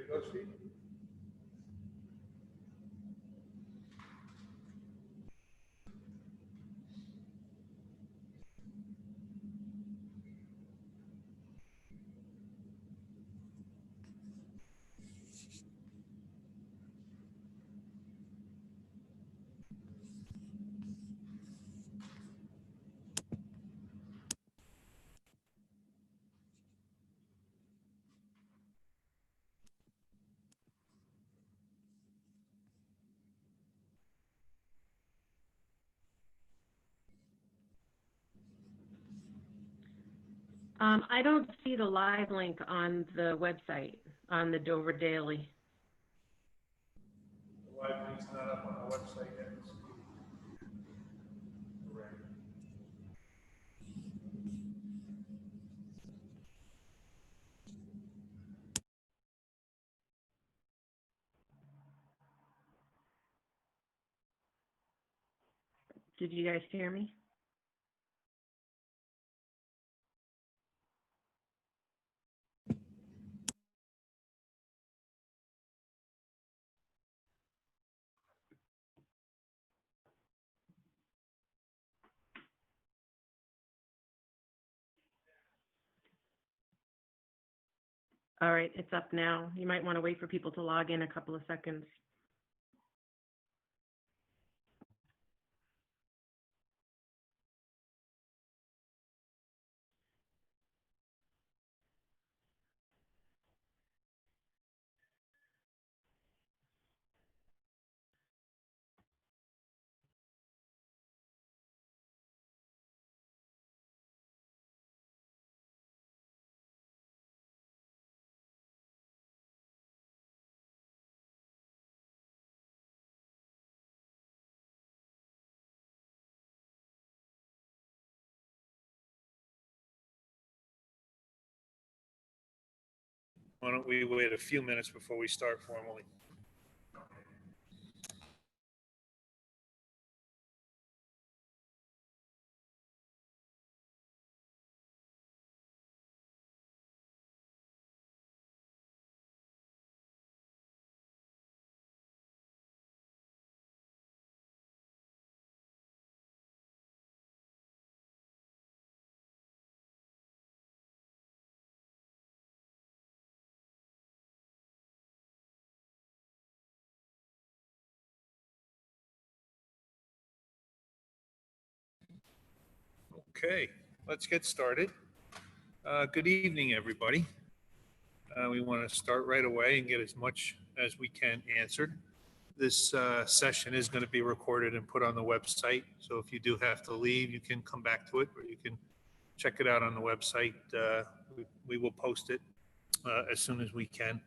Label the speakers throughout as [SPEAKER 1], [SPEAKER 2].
[SPEAKER 1] to go, Steve?
[SPEAKER 2] I don't see the live link on the website, on the Dover Daily.
[SPEAKER 1] The live link's not up on the website yet. Correct.
[SPEAKER 2] Did you guys hear me? All right, it's up now. You might want to wait for people to log in a couple of seconds.
[SPEAKER 1] Why don't we wait a few minutes before we start formally? Okay, let's get started. Good evening, everybody. We want to start right away and get as much as we can answered. This session is going to be recorded and put on the website. So if you do have to leave, you can come back to it, or you can check it out on the website. We will post it as soon as we can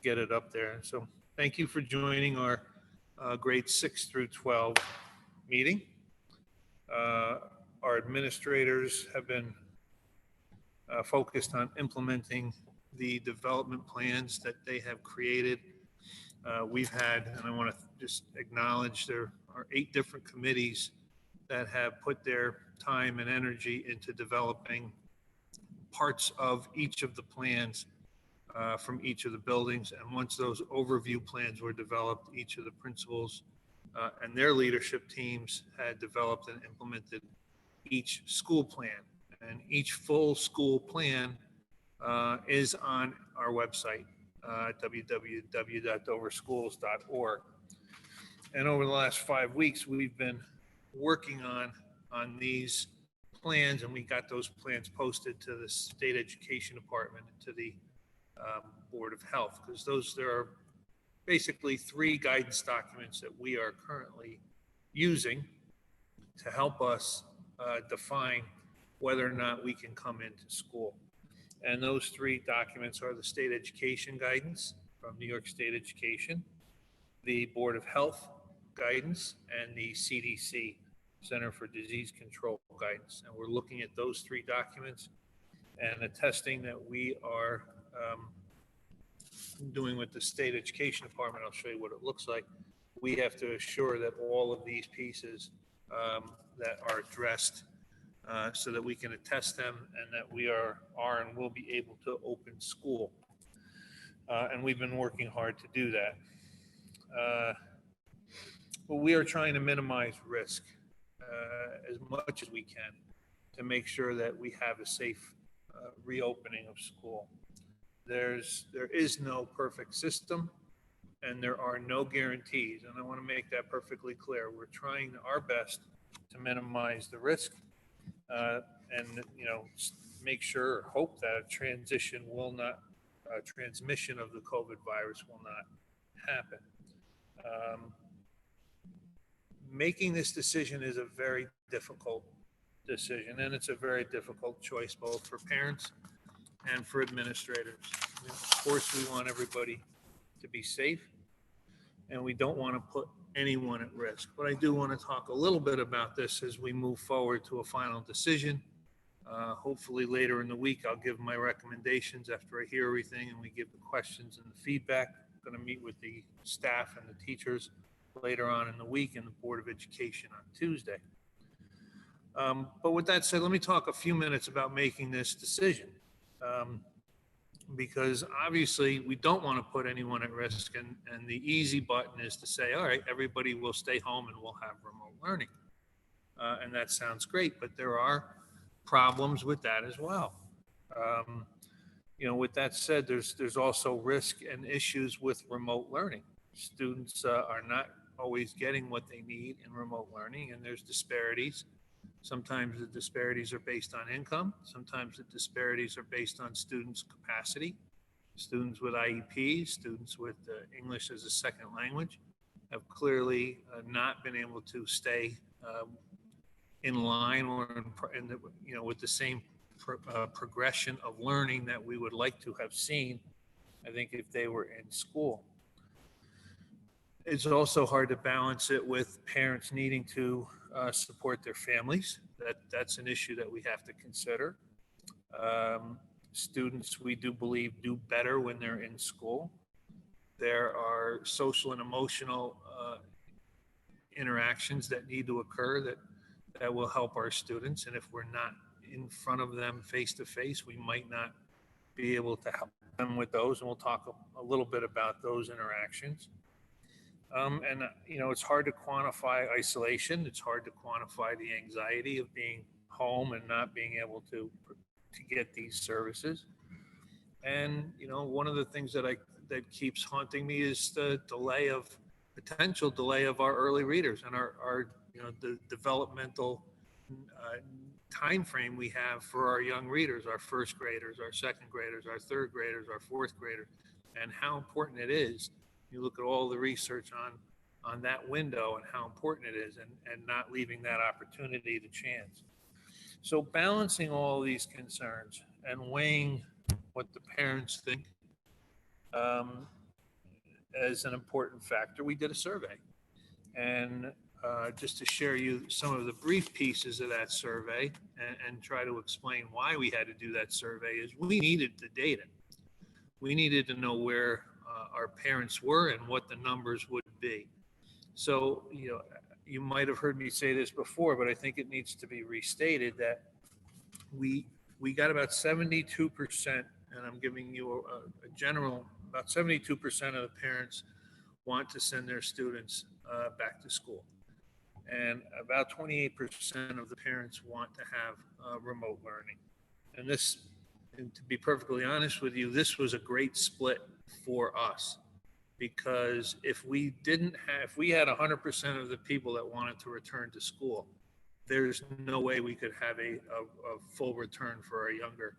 [SPEAKER 1] get it up there. So thank you for joining our grade 6 through 12 meeting. Our administrators have been focused on implementing the development plans that they have created. We've had, and I want to just acknowledge, there are 8 different committees that have put their time and energy into developing parts of each of the plans from each of the buildings. And once those overview plans were developed, each of the principals and their leadership teams had developed and implemented each school plan. And each full school plan is on our website, www.doverschools.org. And over the last 5 weeks, we've been working on these plans, and we got those plans posted to the State Education Department and to the Board of Health, because there are basically 3 guidance documents that we are currently using to help us define whether or not we can come into school. And those 3 documents are the State Education Guidance from New York State Education, the Board of Health Guidance, and the CDC, Center for Disease Control Guidance. And we're looking at those 3 documents and the testing that we are doing with the State Education Department. I'll show you what it looks like. We have to assure that all of these pieces that are addressed so that we can attest them and that we are and will be able to open school. and we've been working hard to do that. But we are trying to minimize risk as much as we can to make sure that we have a safe reopening of school. There is no perfect system, and there are no guarantees. And I want to make that perfectly clear. We're trying our best to minimize the risk, and make sure or hope that a transmission of the COVID virus will not happen. Making this decision is a very difficult decision, and it's a very difficult choice both for parents and for administrators. Of course, we want everybody to be safe, and we don't want to put anyone at risk. But I do want to talk a little bit about this as we move forward to a final decision. Hopefully later in the week, I'll give my recommendations after I hear everything and we give the questions and the feedback. I'm going to meet with the staff and the teachers later on in the week and the Board of Education on Tuesday. But with that said, let me talk a few minutes about making this decision. Because obviously we don't want to put anyone at risk, and the easy button is to say, all right, everybody will stay home and we'll have remote learning. And that sounds great, but there are problems with that as well. With that said, there's also risk and issues with remote learning. Students are not always getting what they need in remote learning, and there's disparities. Sometimes the disparities are based on income. Sometimes the disparities are based on students' capacity. Students with IEPs, students with English as a second language have clearly not been able to stay in line or with the same progression of learning that we would like to have seen, I think, if they were in school. It's also hard to balance it with parents needing to support their families. That's an issue that we have to consider. Students, we do believe, do better when they're in school. There are social and emotional interactions that need to occur that will help our students. And if we're not in front of them face to face, we might not be able to help them with those. And we'll talk a little bit about those interactions. It's hard to quantify isolation. It's hard to quantify the anxiety of being home and not being able to get these services. And, one of the things that keeps haunting me is the potential delay of our early readers and our the developmental time frame we have for our young readers, our first graders, our second graders, our third graders, our fourth graders, and how important it is. You look at all the research on that window and how important it is, and not leaving that opportunity to chance. So balancing all these concerns and weighing what the parents think as an important factor, we did a survey. And just to share you some of the brief pieces of that survey and try to explain why we had to do that survey is we needed the data. We needed to know where our parents were and what the numbers would be. So, you might have heard me say this before, but I think it needs to be restated that we got about 72%, and I'm giving you a general, about 72% of the parents want to send their students back to school. And about 28% of the parents want to have remote learning. And to be perfectly honest with you, this was a great split for us, because if we had 100% of the people that wanted to return to school, there's no way we could have a full return for our younger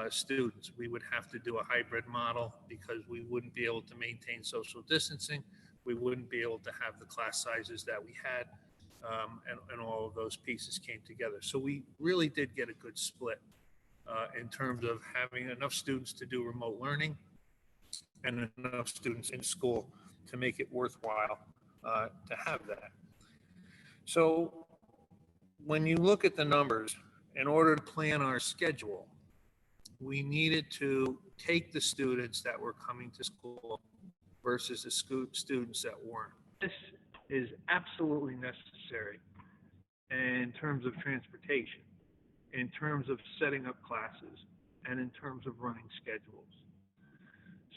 [SPEAKER 1] students. We would have to do a hybrid model because we wouldn't be able to maintain social distancing. We wouldn't be able to have the class sizes that we had, and all of those pieces came together. So we really did get a good split in terms of having enough students to do remote learning and enough students in school to make it worthwhile to have that. So when you look at the numbers, in order to plan our schedule, we needed to take the students that were coming to school versus the students that weren't. This is absolutely necessary in terms of transportation, in terms of setting up classes, and in terms of running schedules.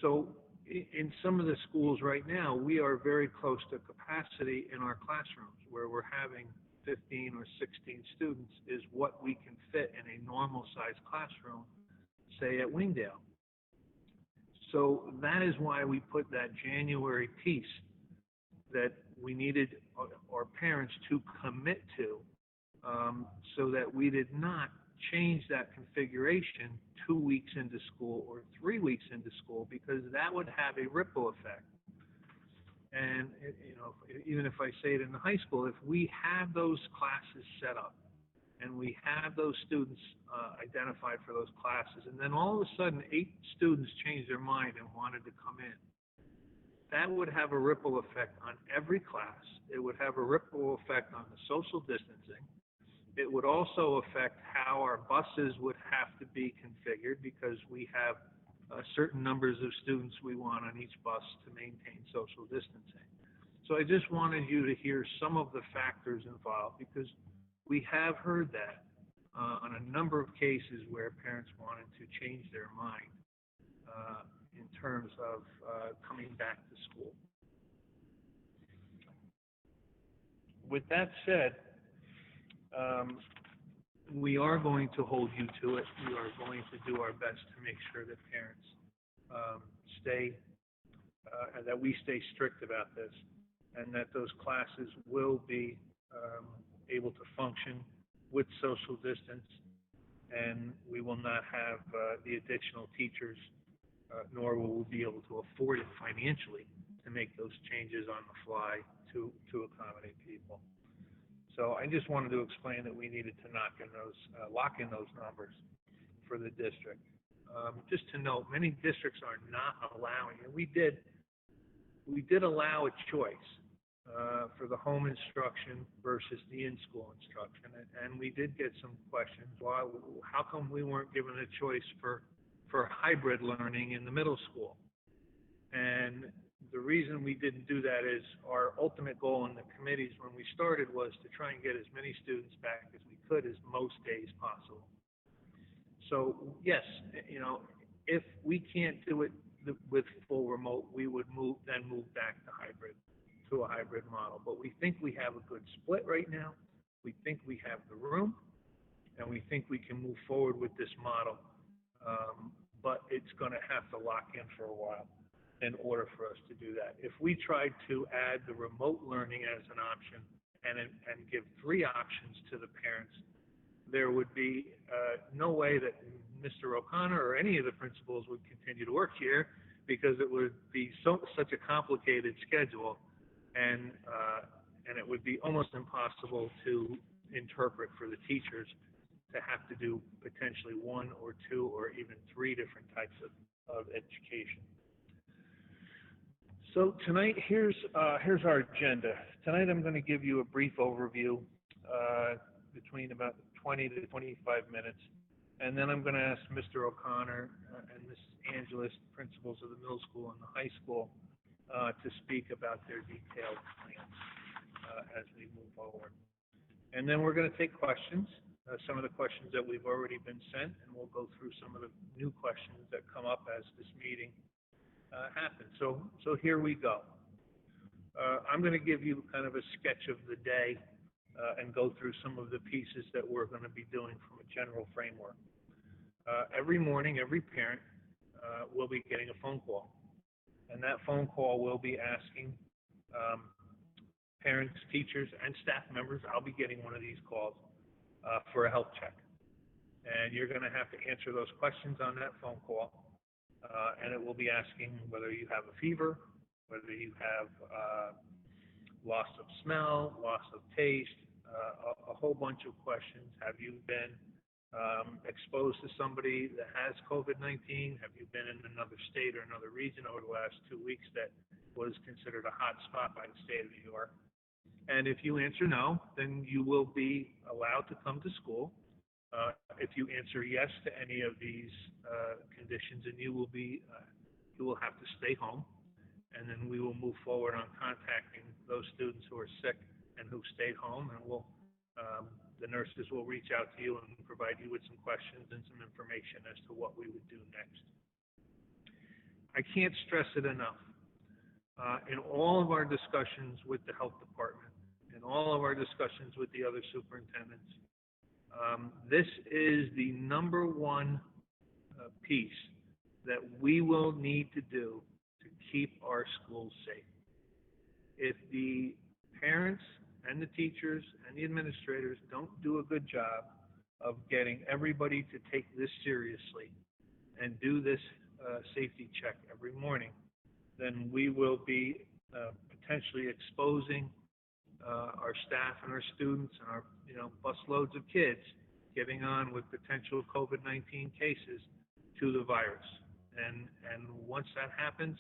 [SPEAKER 1] So in some of the schools right now, we are very close to capacity in our classrooms where we're having 15 or 16 students is what we can fit in a normal sized classroom, say at Wingdale. So that is why we put that January piece that we needed our parents to commit to, so that we did not change that configuration 2 weeks into school or 3 weeks into school, because that would have a ripple effect. And even if I say it in the high school, if we have those classes set up and we have those students identified for those classes, and then all of a sudden 8 students changed their mind and wanted to come in, that would have a ripple effect on every class. It would have a ripple effect on the social distancing. It would also affect how our buses would have to be configured, because we have certain numbers of students we want on each bus to maintain social distancing. So I just wanted you to hear some of the factors involved, because we have heard that on a number of cases where parents wanted to change their mind in terms of coming back to school. With that said, we are going to hold you to it. We are going to do our best to make sure that parents that we stay strict about this, and that those classes will be able to function with social distance, and we will not have the additional teachers, nor will we be able to afford it financially to make those changes on the fly to accommodate people. So I just wanted to explain that we needed to lock in those numbers for the district. Just to note, many districts are not allowing, and we did allow a choice for the home instruction versus the in-school instruction, and we did get some questions. How come we weren't given a choice for hybrid learning in the middle school? And the reason we didn't do that is our ultimate goal in the committees when we started was to try and get as many students back as we could as most days possible. So yes, if we can't do it with full remote, we would move back to a hybrid model. But we think we have a good split right now. We think we have the room, and we think we can move forward with this model. But it's going to have to lock in for a while in order for us to do that. If we tried to add the remote learning as an option and give 3 options to the parents, there would be no way that Mr. O'Connor or any of the principals would continue to work here, because it would be such a complicated schedule, and it would be almost impossible to interpret for the teachers to have to do potentially 1 or 2 or even 3 different types of education. So tonight, here's our agenda. Tonight I'm going to give you a brief overview between about 20 to 25 minutes, and then I'm going to ask Mr. O'Connor and Mrs. Angelis, principals of the middle school and the high school, to speak about their detailed plans as we move forward. And then we're going to take questions, some of the questions that we've already been sent, and we'll go through some of the new questions that come up as this meeting happens. So here we go. I'm going to give you kind of a sketch of the day and go through some of the pieces that we're going to be doing from a general framework. Every morning, every parent will be getting a phone call, and that phone call will be asking parents, teachers, and staff members. I'll be getting one of these calls for a health check, and you're going to have to answer those questions on that phone call, and it will be asking whether you have a fever, whether you have loss of smell, loss of taste, a whole bunch of questions. Have you been exposed to somebody that has COVID-19? Have you been in another state or another region over the last 2 weeks that was considered a hot spot by the state of New York? And if you answer no, then you will be allowed to come to school. If you answer yes to any of these conditions, then you will have to stay home, and then we will move forward on contacting those students who are sick and who stayed home, and the nurses will reach out to you and provide you with some questions and some information as to what we would do next. I can't stress it enough. In all of our discussions with the health department, in all of our discussions with the other superintendents, this is the number one piece that we will need to do to keep our schools safe. If the parents and the teachers and the administrators don't do a good job of getting everybody to take this seriously and do this safety check every morning, then we will be potentially exposing our staff and our students and our busloads of kids getting on with potential COVID-19 cases to the virus. And once that happens,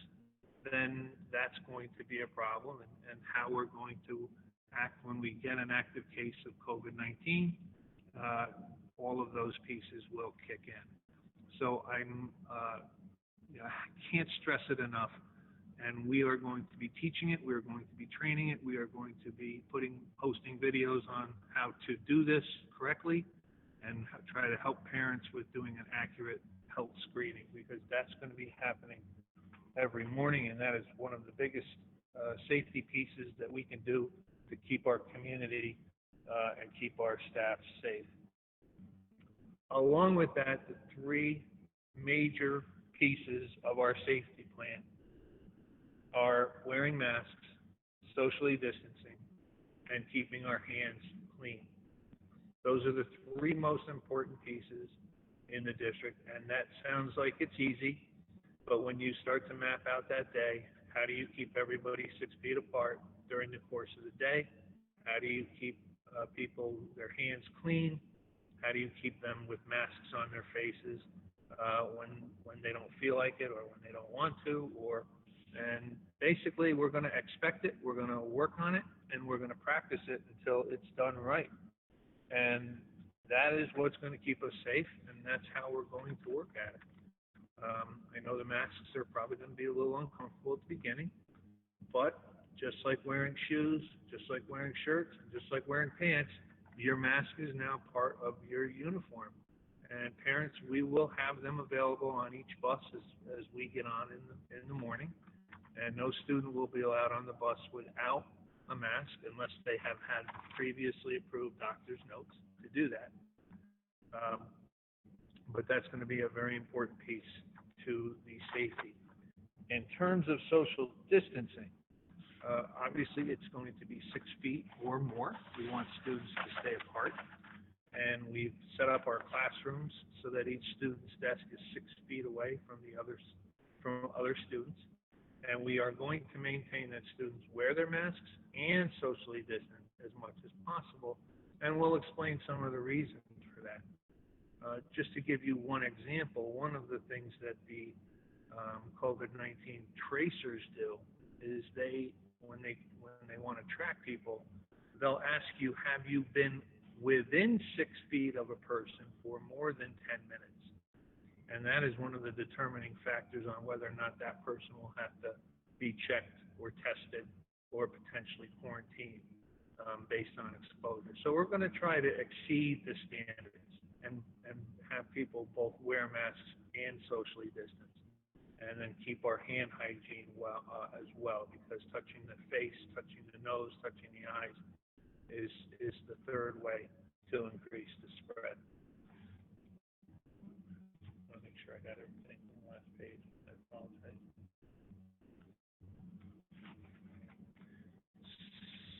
[SPEAKER 1] then that's going to be a problem, and how we're going to act when we get an active case of COVID-19, all of those pieces will kick in. So I can't stress it enough. And we are going to be teaching it. We are going to be training it. We are going to be posting videos on how to do this correctly and try to help parents with doing an accurate health screening, because that's going to be happening every morning, and that is one of the biggest safety pieces that we can do to keep our community and keep our staff safe. Along with that, the three major pieces of our safety plan are wearing masks, socially distancing, and keeping our hands clean. Those are the three most important pieces in the district, and that sounds like it's easy, but when you start to map out that day, how do you keep everybody 6 feet apart during the course of the day? How do you keep people, their hands clean? How do you keep them with masks on their faces when they don't feel like it or when they don't want to? And basically, we're going to expect it, we're going to work on it, and we're going to practice it until it's done right. And that is what's going to keep us safe, and that's how we're going to work at it. I know the masks are probably going to be a little uncomfortable at the beginning, but just like wearing shoes, just like wearing shirts, and just like wearing pants, your mask is now part of your uniform. And parents, we will have them available on each bus as we get on in the morning. And no student will be allowed on the bus without a mask unless they have had previously approved doctor's notes to do that. But that's going to be a very important piece to the safety. In terms of social distancing, obviously it's going to be 6 feet or more. We want students to stay apart. And we've set up our classrooms so that each student's desk is 6 feet away from other students. And we are going to maintain that students wear their masks and socially distance as much as possible. And we'll explain some of the reasons for that. Just to give you one example, one of the things that the COVID-19 tracers do is when they want to track people, they'll ask you, have you been within 6 feet of a person for more than 10 minutes? And that is one of the determining factors on whether or not that person will have to be checked or tested or potentially quarantined based on exposure. So we're going to try to exceed the standards and have people both wear masks and socially distance, and then keep our hand hygiene as well, because touching the face, touching the nose, touching the eyes is the third way to increase the spread. I want to make sure I got everything on the last page. I apologize.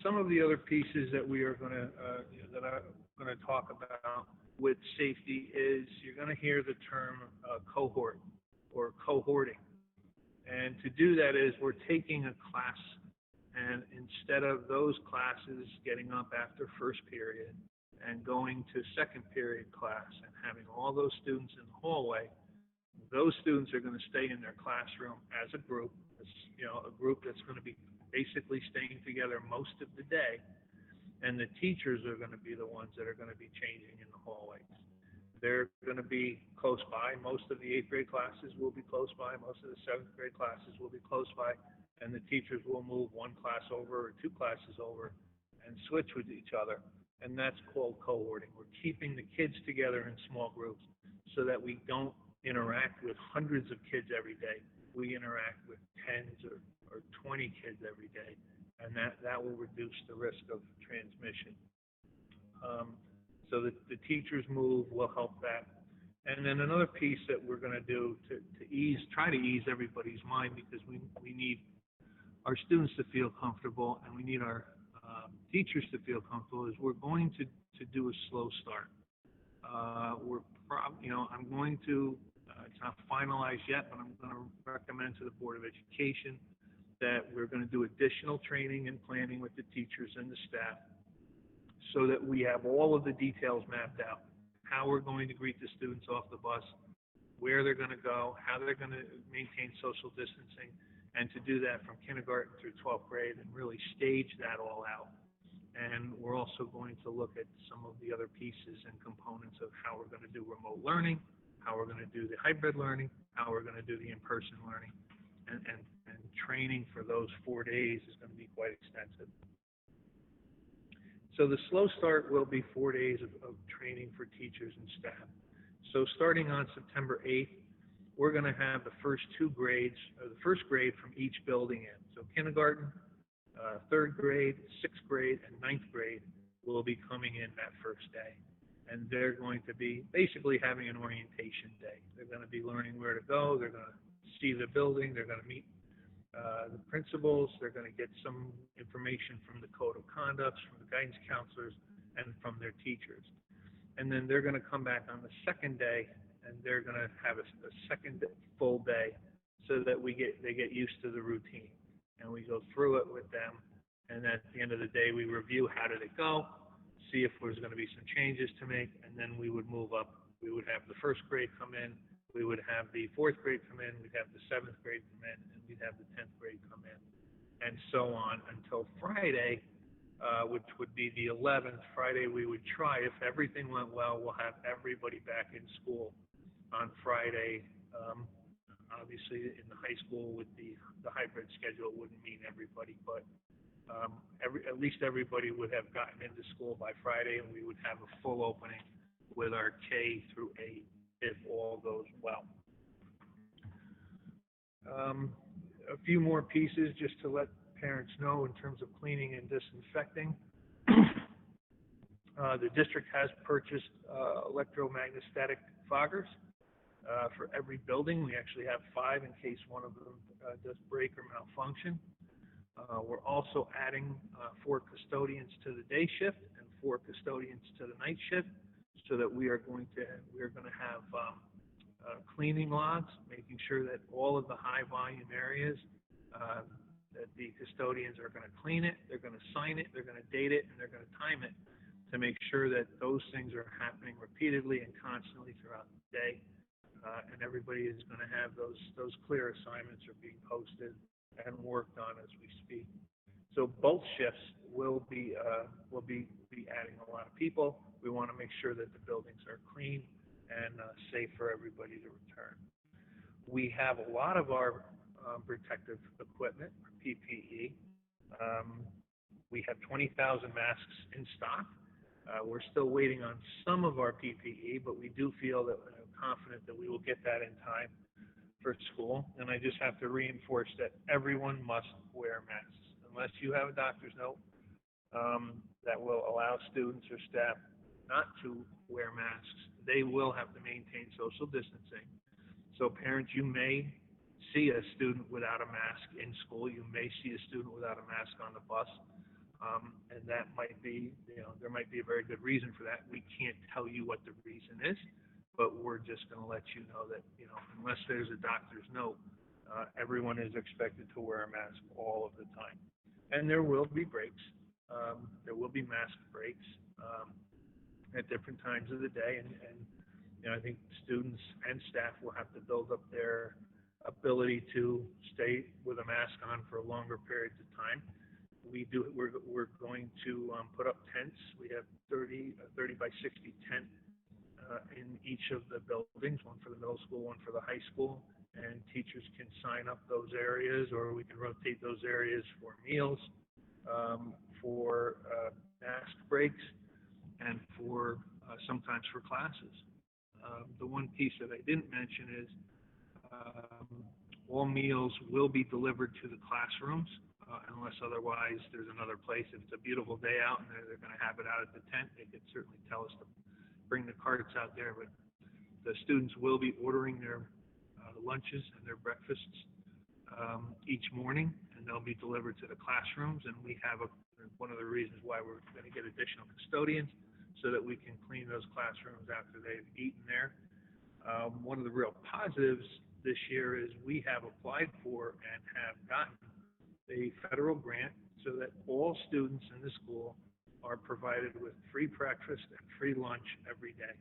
[SPEAKER 1] Some of the other pieces that we are going to that I'm going to talk about with safety is you're going to hear the term cohort or cohorting. And to do that is we're taking a class, and instead of those classes getting up after first period and going to second period class and having all those students in the hallway, those students are going to stay in their classroom as a group, a group that's going to be basically staying together most of the day, and the teachers are going to be the ones that are going to be changing in the hallways. They're going to be close by. Most of the 8th grade classes will be close by. Most of the 7th grade classes will be close by, and the teachers will move one class over or two classes over and switch with each other, and that's called cohorting. We're keeping the kids together in small groups so that we don't interact with hundreds of kids every day, we interact with tens or 20 kids every day, and that will reduce the risk of transmission. So the teachers move will help that. And then another piece that we're going to do to try to ease everybody's mind, because we need our students to feel comfortable and we need our teachers to feel comfortable, is we're going to do a slow start. I'm going to, it's not finalized yet, but I'm going to recommend to the Board of Education that we're going to do additional training and planning with the teachers and the staff so that we have all of the details mapped out. How we're going to greet the students off the bus, where they're going to go, how they're going to maintain social distancing, and to do that from kindergarten through 12th grade and really stage that all out. And we're also going to look at some of the other pieces and components of how we're going to do remote learning, how we're going to do the hybrid learning, how we're going to do the in-person learning. And training for those 4 days is going to be quite extensive. So the slow start will be 4 days of training for teachers and staff. So starting on September 8th, we're going to have the first two grades, or the first grade from each building in. So kindergarten, third grade, sixth grade, and ninth grade will be coming in that first day. And they're going to be basically having an orientation day. They're going to be learning where to go. They're going to see the building. They're going to meet the principals. They're going to get some information from the code of conduct, from the guidance counselors, and from their teachers. And then they're going to come back on the second day, and they're going to have a second full day so that they get used to the routine. And we go through it with them. And at the end of the day, we review how did it go, see if there's going to be some changes to make, and then we would move up. We would have the first grade come in. We would have the fourth grade come in, we'd have the seventh grade come in, and we'd have the 10th grade come in, and so on until Friday, which would be the 11th. Friday we would try, if everything went well, we'll have everybody back in school on Friday. Obviously in the high school with the hybrid schedule, it wouldn't mean everybody, but at least everybody would have gotten into school by Friday, and we would have a full opening with our K through 8. If all goes well. A few more pieces just to let parents know in terms of cleaning and disinfecting. The district has purchased electromagnetic foggers for every building. We actually have 5 in case one of them does break or malfunction. We're also adding 4 custodians to the day shift and 4 custodians to the night shift, so that we are going to have cleaning logs, making sure that all of the high volume areas that the custodians are going to clean it, they're going to sign it, they're going to date it, and they're going to time it to make sure that those things are happening repeatedly and constantly throughout the day. And everybody is going to have those clear assignments are being posted and worked on as we speak. So both shifts will be adding a lot of people. We want to make sure that the buildings are clean and safe for everybody to return. We have a lot of our protective equipment, or PPE. We have 20,000 masks in stock. We're still waiting on some of our PPE, but we do feel that we're confident that we will get that in time for school. And I just have to reinforce that everyone must wear masks. Unless you have a doctor's note that will allow students or staff not to wear masks, they will have to maintain social distancing. So parents, you may see a student without a mask in school. You may see a student without a mask on the bus. And that might be, there might be a very good reason for that. We can't tell you what the reason is, but we're just going to let you know that, unless there's a doctor's note, everyone is expected to wear a mask all of the time. And there will be breaks. There will be mask breaks at different times of the day. And I think students and staff will have to build up their ability to stay with a mask on for longer periods of time. We're going to put up tents. We have 30 by 60 tent in each of the buildings, one for the middle school, one for the high school, and teachers can sign up those areas, or we can rotate those areas for meals, for mask breaks, and for sometimes for classes. The one piece that I didn't mention is All meals will be delivered to the classrooms unless otherwise there's another place. If it's a beautiful day out and they're going to have it out at the tent, they could certainly tell us to bring the carts out there. But the students will be ordering their lunches and their breakfasts each morning, and they'll be delivered to the classrooms. And we have one of the reasons why we're going to get additional custodians so that we can clean those classrooms after they've eaten there. One of the real positives this year is we have applied for and have gotten a federal grant so that all students in the school are provided with free breakfast and free lunch every day,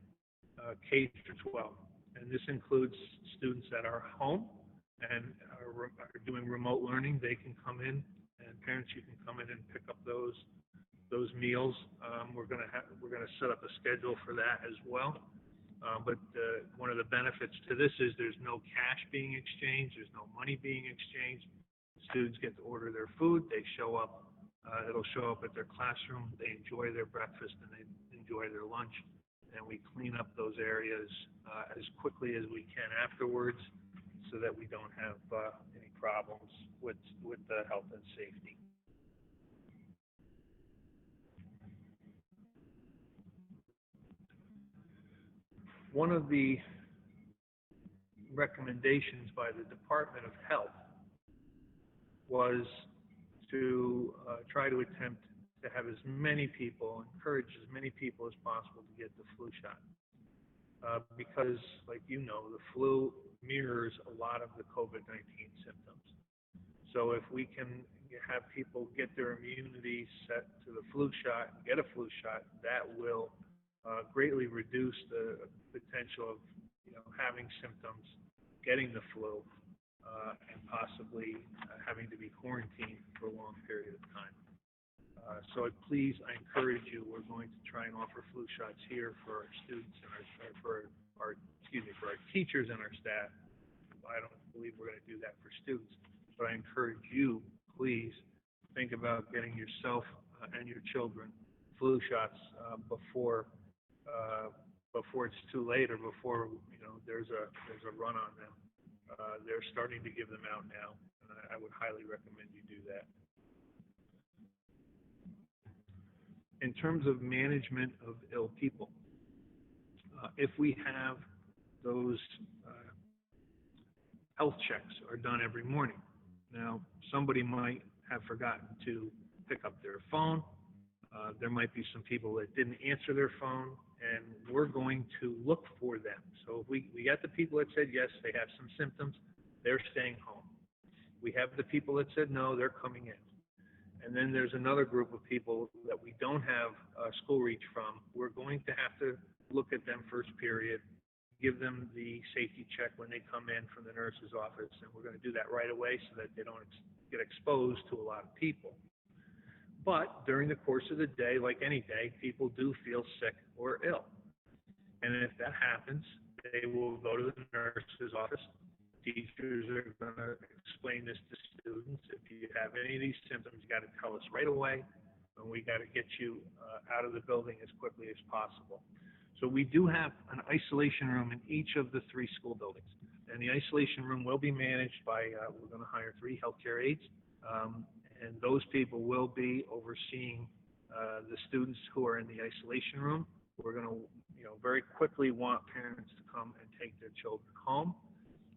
[SPEAKER 1] K through 12. And this includes students that are home and are doing remote learning. They can come in, and parents, you can come in and pick up those meals. We're going to set up a schedule for that as well. But one of the benefits to this is there's no cash being exchanged. There's no money being exchanged. Students get to order their food. They show up. It'll show up at their classroom. They enjoy their breakfast and they enjoy their lunch. And we clean up those areas as quickly as we can afterwards so that we don't have any problems with the health and safety. One of the recommendations by the Department of Health was to try to attempt to have as many people, encourage as many people as possible to get the flu shot. Because, like you know, the flu mirrors a lot of the COVID-19 symptoms. So if we can have people get their immunity set to the flu shot and get a flu shot, that will greatly reduce the potential of having symptoms, getting the flu, and possibly having to be quarantined for a long period of time. So please, I encourage you. We're going to try and offer flu shots here for our students and for our teachers and our staff. I don't believe we're going to do that for students, but I encourage you, please think about getting yourself and your children flu shots before it's too late or before there's a run on them. They're starting to give them out now, and I would highly recommend you do that. In terms of management of ill people, if we have those health checks are done every morning. Now, somebody might have forgotten to pick up their phone. There might be some people that didn't answer their phone, and we're going to look for them. So if we got the people that said yes, they have some symptoms, they're staying home. We have the people that said no, they're coming in. And then there's another group of people that we don't have school reach from. We're going to have to look at them first period, give them the safety check when they come in from the nurse's office, and we're going to do that right away so that they don't get exposed to a lot of people. But during the course of the day, like any day, people do feel sick or ill. And if that happens, they will go to the nurse's office. Teachers are going to explain this to students. If you have any of these symptoms, you got to tell us right away, and we got to get you out of the building as quickly as possible. So we do have an isolation room in each of the 3 school buildings, and the isolation room will be managed by, we're going to hire 3 healthcare aides, and those people will be overseeing the students who are in the isolation room. We're going to, very quickly want parents to come and take their children home.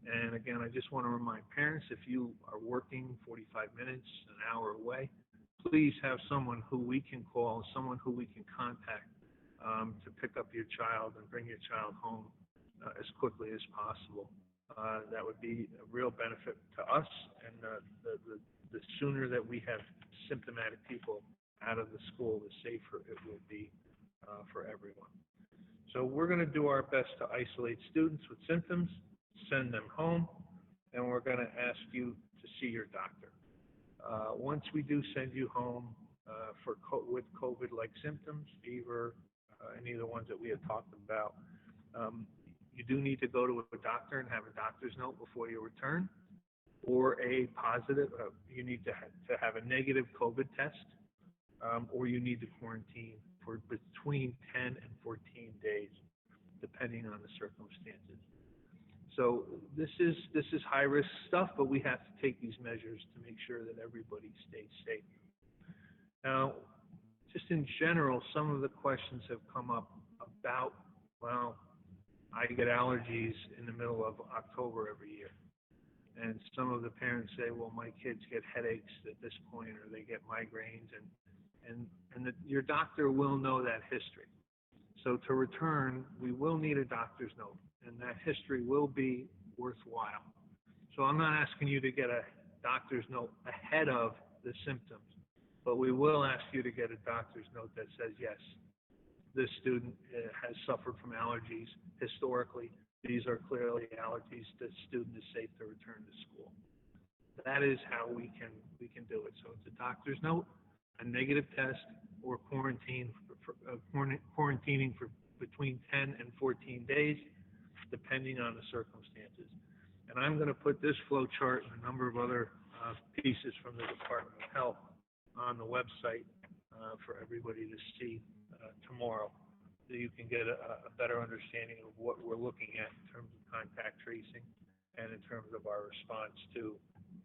[SPEAKER 1] And again, I just want to remind parents, if you are working 45 minutes, an hour away, please have someone who we can call, someone who we can contact to pick up your child and bring your child home as quickly as possible. That would be a real benefit to us, and the sooner that we have symptomatic people out of the school, the safer it will be for everyone. So we're going to do our best to isolate students with symptoms, send them home, and we're going to ask you to see your doctor. Once we do send you home with COVID-like symptoms, fever, any of the ones that we have talked about, you do need to go to a doctor and have a doctor's note before you return, or a positive, you need to have a negative COVID test, or you need to quarantine for between 10 and 14 days, depending on the circumstances. So this is high risk stuff, but we have to take these measures to make sure that everybody stays safe. Now, just in general, some of the questions have come up about, well, I get allergies in the middle of October every year. And some of the parents say, well, my kids get headaches at this point, or they get migraines, and your doctor will know that history. So to return, we will need a doctor's note, and that history will be worthwhile. So I'm not asking you to get a doctor's note ahead of the symptoms, but we will ask you to get a doctor's note that says, yes, this student has suffered from allergies historically. These are clearly allergies. This student is safe to return to school. That is how we can do it. So it's a doctor's note, a negative test, or quarantining for between 10 and 14 days, depending on the circumstances. And I'm going to put this flow chart and a number of other pieces from the Department of Health on the website for everybody to see tomorrow, so you can get a better understanding of what we're looking at in terms of contact tracing and in terms of our response to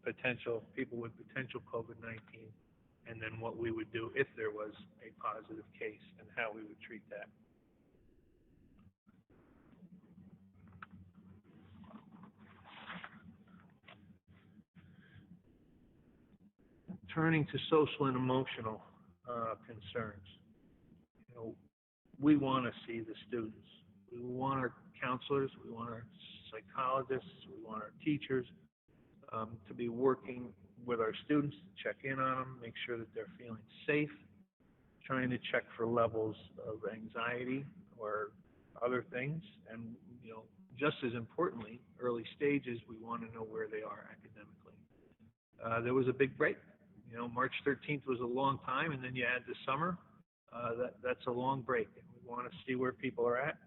[SPEAKER 1] potential people with potential COVID-19, and then what we would do if there was a positive case and how we would treat that. Turning to social and emotional concerns. You know, we want to see the students. We want our counselors, we want our psychologists, we want our teachers to be working with our students to check in on them, make sure that they're feeling safe, trying to check for levels of anxiety or other things. And, you know, just as importantly, early stages, we want to know where they are academically. There was a big break. You know, March 13th was a long time, and then you add the summer. That's a long break, and we want to see where people are at.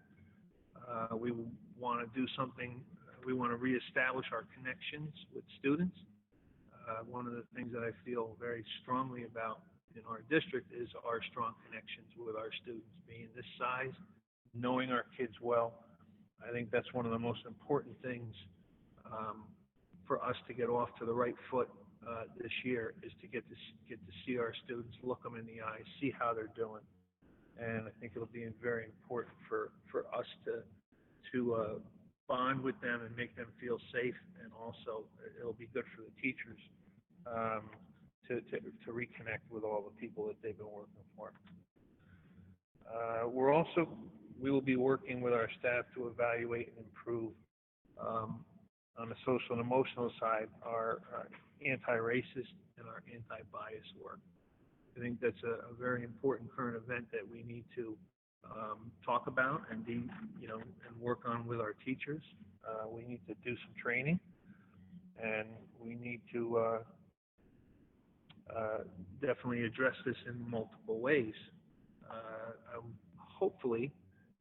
[SPEAKER 1] We want to do something. We want to reestablish our connections with students. One of the things that I feel very strongly about in our district is our strong connections with our students. Being this size, knowing our kids well, I think that's one of the most important things for us to get off to the right foot this year, is to get to see our students, look them in the eyes, see how they're doing. And I think it'll be very important for us to bond with them and make them feel safe, and also it'll be good for the teachers to reconnect with all the people that they've been working for. We will be working with our staff to evaluate and improve on the social and emotional side our anti-racist and our anti-bias work. I think that's a very important current event that we need to talk about and work on with our teachers. We need to do some training, and we need to definitely address this in multiple ways. I'm hopefully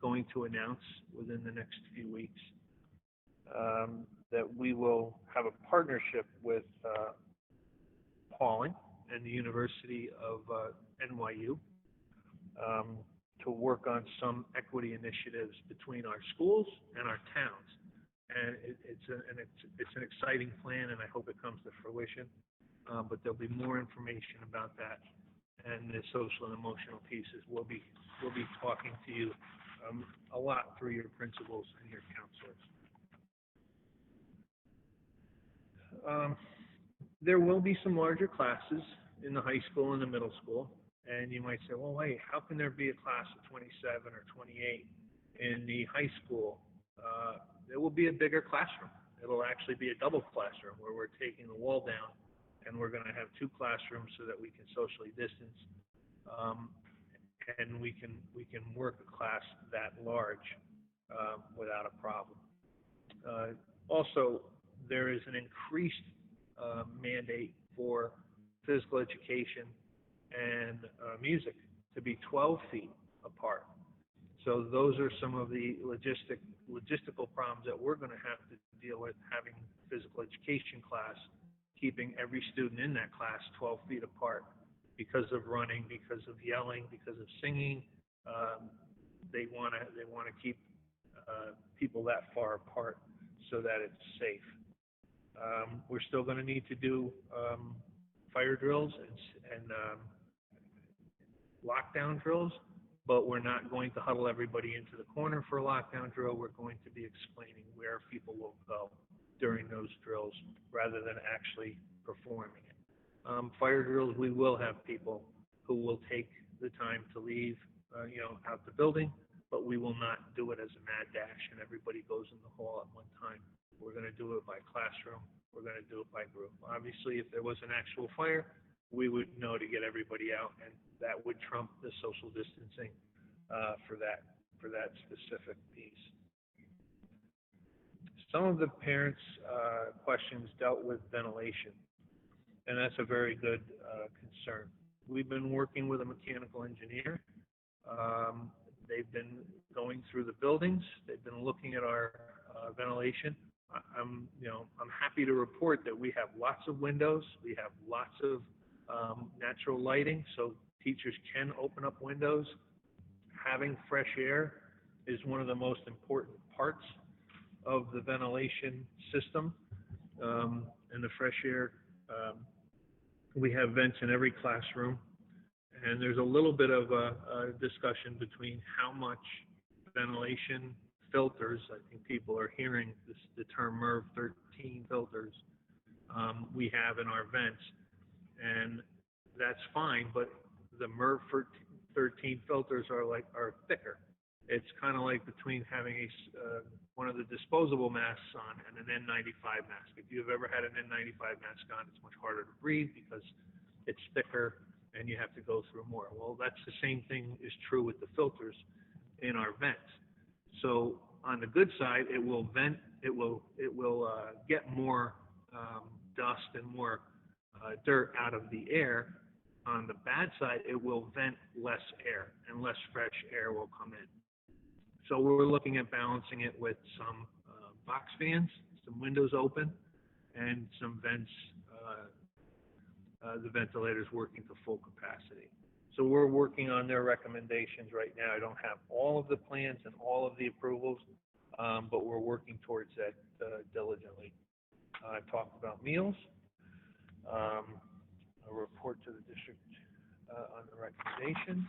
[SPEAKER 1] going to announce within the next few weeks that we will have a partnership with Pauling and the University of NYU to work on some equity initiatives between our schools and our towns. And it's an exciting plan, and I hope it comes to fruition. But there'll be more information about that, and the social and emotional pieces. We'll be talking to you a lot through your principals and your counselors. There will be some larger classes in the high school and the middle school, and you might say, well, wait, how can there be a class of 27 or 28 in the high school? There will be a bigger classroom. It'll actually be a double classroom where we're taking the wall down, and we're going to have two classrooms so that we can socially distance, and we can work a class that large without a problem. Also, there is an increased mandate for physical education and music to be 12 feet apart. So those are some of the logistical problems that we're going to have to deal with, having physical education class, keeping every student in that class 12 feet apart because of running, because of yelling, because of singing. They want to keep people that far apart. so that it's safe. We're still going to need to do fire drills and lockdown drills, but we're not going to huddle everybody into the corner for a lockdown drill. We're going to be explaining where people will go during those drills rather than actually performing it. Fire drills, we will have people who will take the time to leave, out the building, but we will not do it as a mad dash and everybody goes in the hall at one time. We're going to do it by classroom. We're going to do it by group. Obviously, if there was an actual fire, we would know to get everybody out, and that would trump the social distancing for that specific piece. Some of the parents' questions dealt with ventilation, and that's a very good concern. We've been working with a mechanical engineer. They've been going through the buildings. They've been looking at our ventilation. I'm happy to report that we have lots of windows. We have lots of natural lighting, so teachers can open up windows. Having fresh air is one of the most important parts of the ventilation system. And the fresh air, we have vents in every classroom. And there's a little bit of a discussion between how much ventilation filters, I think people are hearing the term MERV 13 filters, we have in our vents. And that's fine, but the MERV 13 filters are thicker. It's kind of like between having one of the disposable masks on and an N95 mask. If you've ever had an N95 mask on, it's much harder to breathe because it's thicker and you have to go through more. Well, that's the same thing is true with the filters in our vents. So on the good side, it will vent, it will get more dust and more dirt out of the air. On the bad side, it will vent less air and less fresh air will come in. So we're looking at balancing it with some box fans, some windows open, and some vents, the ventilators working to full capacity. So we're working on their recommendations right now. I don't have all of the plans and all of the approvals, but we're working towards that diligently. I talked about meals. A report to the district on the recommendations.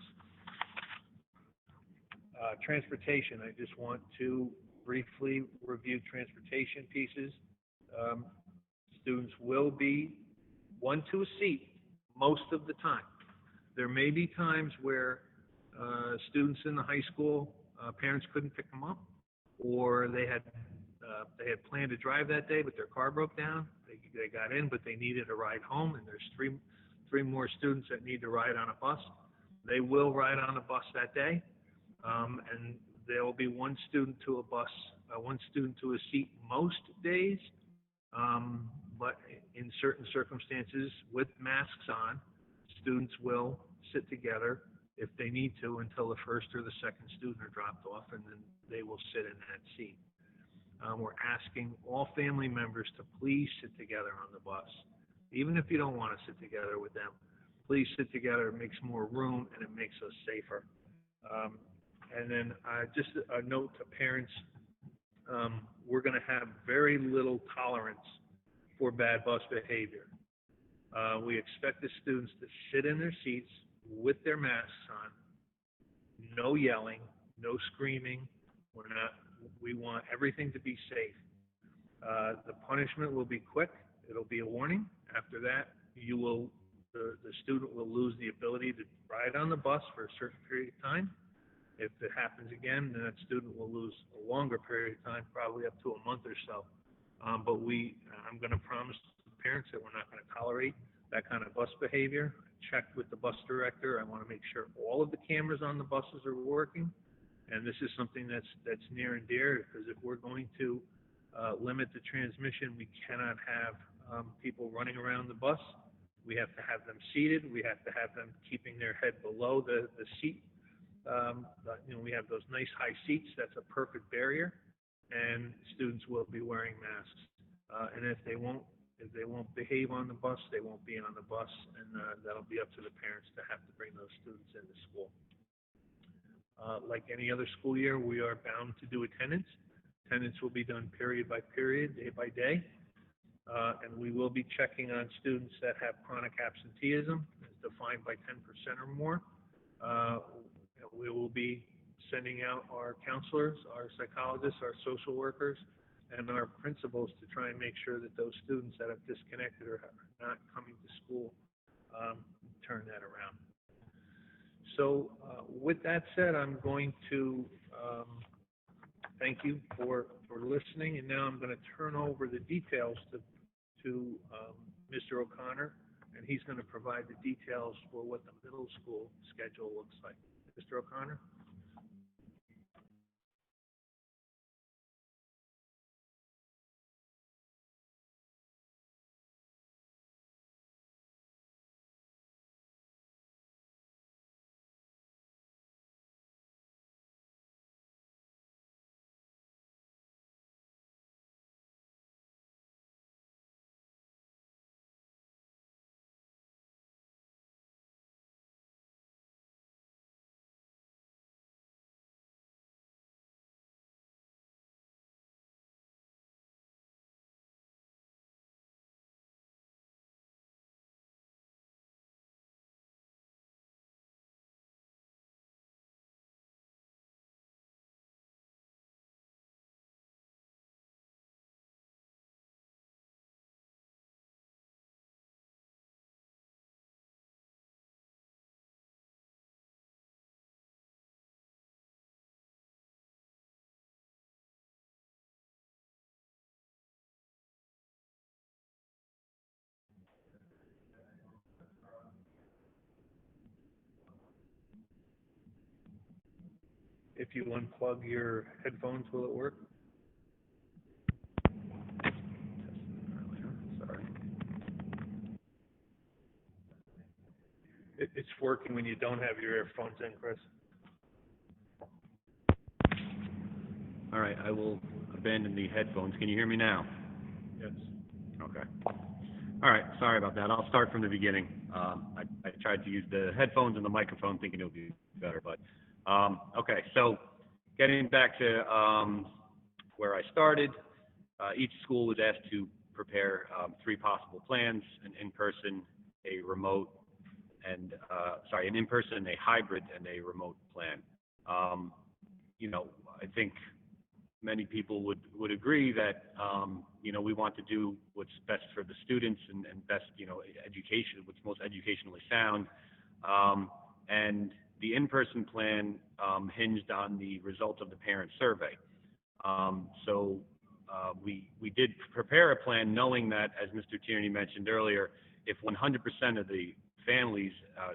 [SPEAKER 1] Transportation, I just want to briefly review transportation pieces. Students will be one to a seat most of the time. There may be times where students in the high school, parents couldn't pick them up, or they had planned to drive that day, but their car broke down. They got in, but they needed a ride home, and there's three more students that need to ride on a bus. They will ride on a bus that day, and there will be one student to a bus, one student to a seat most days. But in certain circumstances, with masks on, students will sit together if they need to until the first or the second student are dropped off, and then they will sit in that seat. We're asking all family members to please sit together on the bus. Even if you don't want to sit together with them, please sit together. It makes more room and it makes us safer. And then just a note to parents, we're going to have very little tolerance for bad bus behavior. We expect the students to sit in their seats with their masks on, no yelling, no screaming. We want everything to be safe. The punishment will be quick. It'll be a warning. After that, the student will lose the ability to ride on the bus for a certain period of time. If it happens again, then that student will lose a longer period of time, probably up to a month or so. But I'm going to promise the parents that we're not going to tolerate that kind of bus behavior. I checked with the bus director. I want to make sure all of the cameras on the buses are working. And this is something that's near and dear, because if we're going to limit the transmission, we cannot have people running around the bus. We have to have them seated. We have to have them keeping their head below the seat. We have those nice high seats. That's a perfect barrier. And students will be wearing masks. And if they won't behave on the bus, they won't be on the bus, and that'll be up to the parents to have to bring those students into school. Like any other school year, we are bound to do attendance. Attendance will be done period by period, day by day. And we will be checking on students that have chronic absenteeism, as defined by 10% or more. We will be sending out our counselors, our psychologists, our social workers, and our principals to try and make sure that those students that have disconnected or are not coming to school turn that around. So with that said, I'm going to thank you for listening, and now I'm going to turn over the details to Mr. O'Connor, and he's going to provide the details for what the middle school schedule looks like. Mr. O'Connor? If you unplug your headphones, will it work? Sorry. It's working when you don't have your earphones in, Chris.
[SPEAKER 3] All right, I will abandon the headphones. Can you hear me now?
[SPEAKER 1] Yes.
[SPEAKER 3] Okay. All right, sorry about that. I'll start from the beginning. I tried to use the headphones and the microphone thinking it would be better, but okay. So getting back to where I started, each school was asked to prepare 3 possible plans: an in-person, a remote, and an in-person, a hybrid, and a remote plan. I think many people would agree that, we want to do what's best for the students and best, education, what's most educationally sound. And the in-person plan hinged on the results of the parent survey. We did prepare a plan knowing that, as Mr. Tierney mentioned earlier, if 100% of the families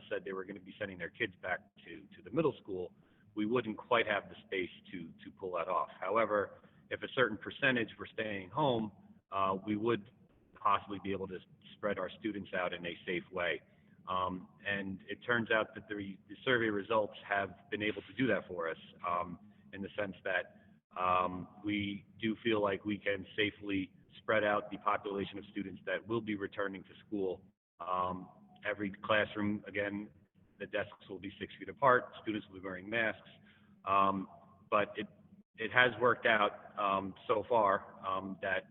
[SPEAKER 3] said they were going to be sending their kids back to the middle school, we wouldn't quite have the space to pull that off. However, if a certain percentage were staying home, we would possibly be able to spread our students out in a safe way. And it turns out that the survey results have been able to do that for us, in the sense that we do feel like we can safely spread out the population of students that will be returning to school. Every classroom, again, the desks will be 6 feet apart. Students will be wearing masks. But it has worked out so far that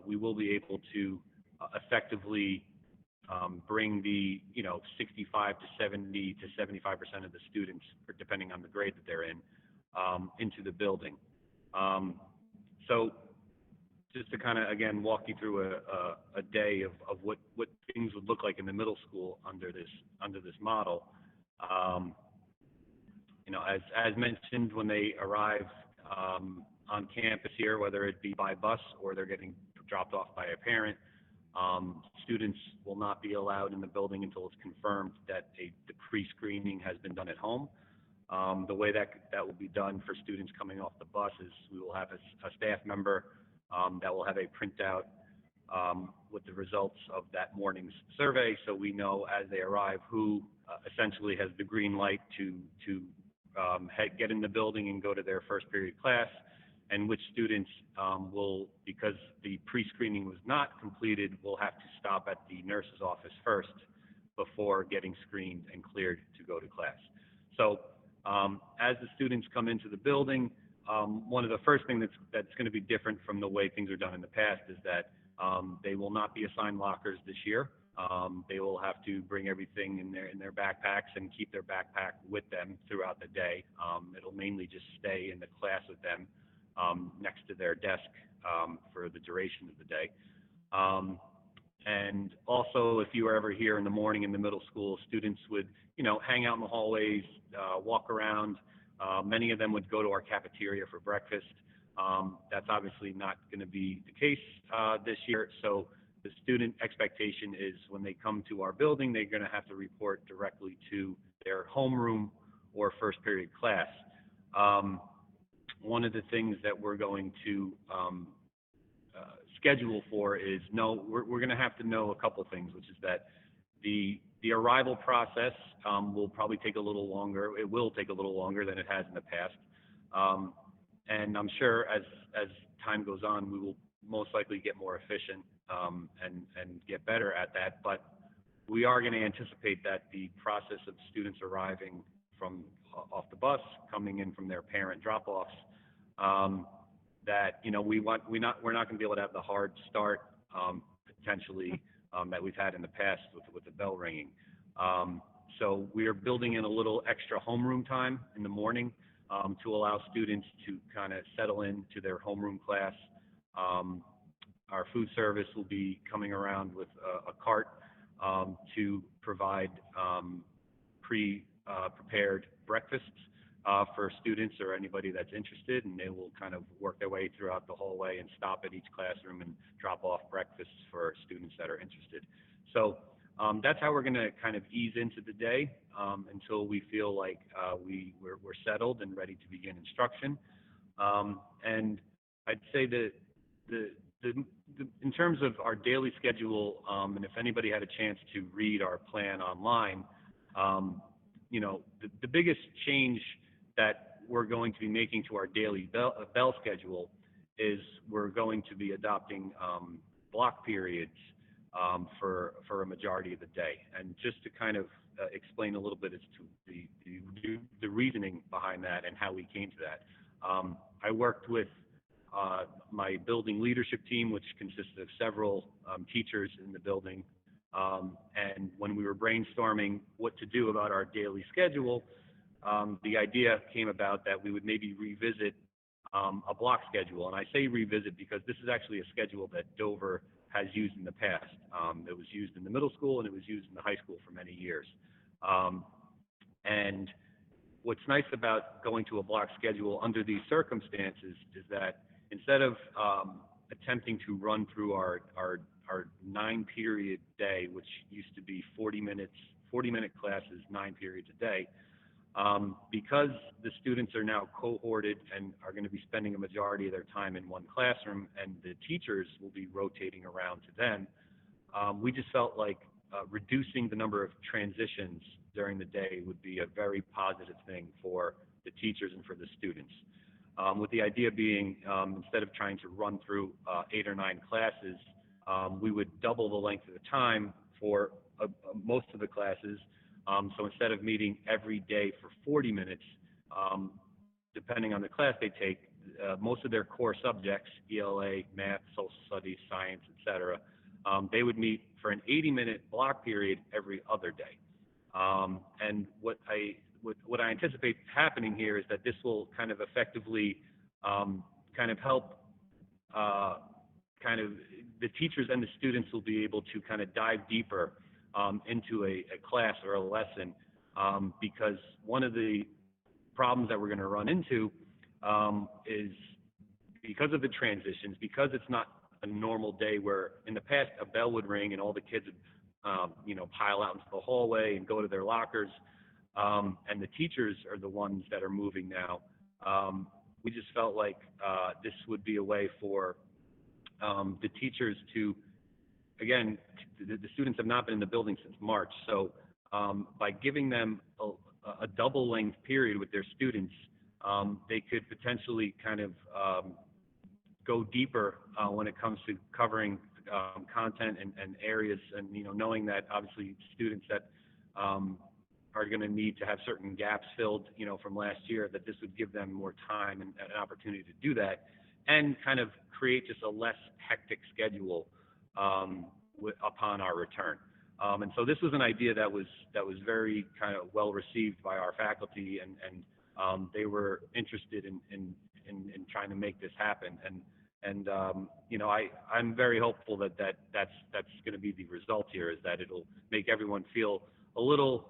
[SPEAKER 3] we will be able to effectively bring the 65 to 70 to 75% of the students, depending on the grade that they're in, into the building. So just to kind of, again, walk you through a day of what things would look like in the middle school under this model. As mentioned, when they arrive on campus here, whether it be by bus or they're getting dropped off by a parent, students will not be allowed in the building until it's confirmed that the pre-screening has been done at home. The way that will be done for students coming off the bus is we will have a staff member that will have a printout with the results of that morning's survey, so we know as they arrive who essentially has the green light to get in the building and go to their first period class, and which students will, because the pre-screening was not completed, will have to stop at the nurse's office first before getting screened and cleared to go to class. So as the students come into the building, one of the first things that's going to be different from the way things are done in the past is that they will not be assigned lockers this year. They will have to bring everything in their backpacks and keep their backpack with them throughout the day. It'll mainly just stay in the class with them next to their desk for the duration of the day. And also, if you were ever here in the morning in the middle school, students would, hang out in the hallways, walk around. Many of them would go to our cafeteria for breakfast. That's obviously not going to be the case this year. So the student expectation is when they come to our building, they're going to have to report directly to their homeroom or first period class. One of the things that we're going to schedule for is we're going to have to know a couple things, which is that the arrival process will probably take a little longer. It will take a little longer than it has in the past. And I'm sure as time goes on, we will most likely get more efficient and get better at that. But we are going to anticipate that the process of students arriving from off the bus, coming in from their parent drop-offs, that we're not going to be able to have the hard start potentially that we've had in the past with the bell ringing. So we are building in a little extra homeroom time in the morning to allow students to kind of settle into their homeroom class. Our food service will be coming around with a cart to provide prepared breakfasts for students or anybody that's interested, and they will kind of work their way throughout the hallway and stop at each classroom and drop off breakfasts for students that are interested. So that's how we're going to kind of ease into the day until we feel like we're settled and ready to begin instruction. And I'd say that in terms of our daily schedule, and if anybody had a chance to read our plan online, the biggest change that we're going to be making to our daily bell schedule is we're going to be adopting block periods for a majority of the day. And just to kind of explain a little bit as to the reasoning behind that and how we came to that. I worked with my building leadership team, which consisted of several teachers in the building. And when we were brainstorming what to do about our daily schedule, the idea came about that we would maybe revisit a block schedule. And I say revisit because this is actually a schedule that Dover has used in the past. It was used in the middle school and it was used in the high school for many years. And what's nice about going to a block schedule under these circumstances is that instead of attempting to run through our 9-period day, which used to be 40-minute classes, 9 periods a day, because the students are now cohorted and are going to be spending a majority of their time in one classroom and the teachers will be rotating around to them, we just felt like reducing the number of transitions during the day would be a very positive thing for the teachers and for the students. With the idea being, instead of trying to run through 8 or 9 classes, we would double the length of the time for most of the classes. So instead of meeting every day for 40 minutes, depending on the class they take, most of their core subjects, ELA, math, social studies, science, etc., they would meet for an 80-minute block period every other day. And what I anticipate happening here is that this will kind of effectively kind of help the teachers and the students will be able to kind of dive deeper into a class or a lesson, because one of the problems that we're going to run into is because of the transitions, because it's not a normal day where in the past a bell would ring and all the kids would pile out into the hallway and go to their lockers, and the teachers are the ones that are moving now. We just felt like this would be a way for the teachers to, again, the students have not been in the building since March, so by giving them a double length period with their students, they could potentially kind of go deeper when it comes to covering content and areas, and knowing that obviously students that are going to need to have certain gaps filled, from last year, that this would give them more time and an opportunity to do that, and kind of create just a less hectic schedule upon our return. And so this was an idea that was very kind of well received by our faculty, and they were interested in trying to make this happen. And I'm very hopeful that that's going to be the result here, is that it'll make everyone feel a little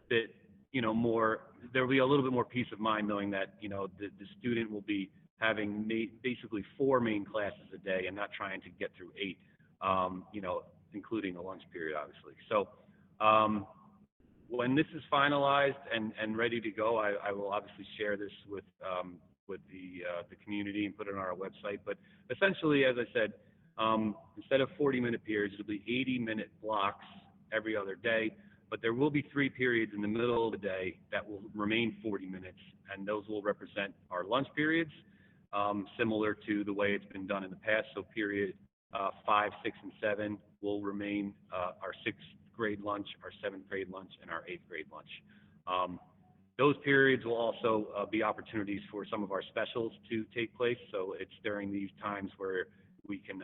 [SPEAKER 3] bit, more. There'll be a little bit more peace of mind knowing that, the student will be having basically 4 main classes a day and not trying to get through 8, including a lunch period, obviously. So when this is finalized and ready to go, I will obviously share this with the community and put it on our website. But essentially, as I said, instead of 40-minute periods, it'll be 80-minute blocks every other day. But there will be 3 periods in the middle of the day that will remain 40 minutes, and those will represent our lunch periods, similar to the way it's been done in the past. So period 5, 6, and 7 will remain our 6th grade lunch, our 7th grade lunch, and our 8th grade lunch. Those periods will also be opportunities for some of our specials to take place. So it's during these times where we can,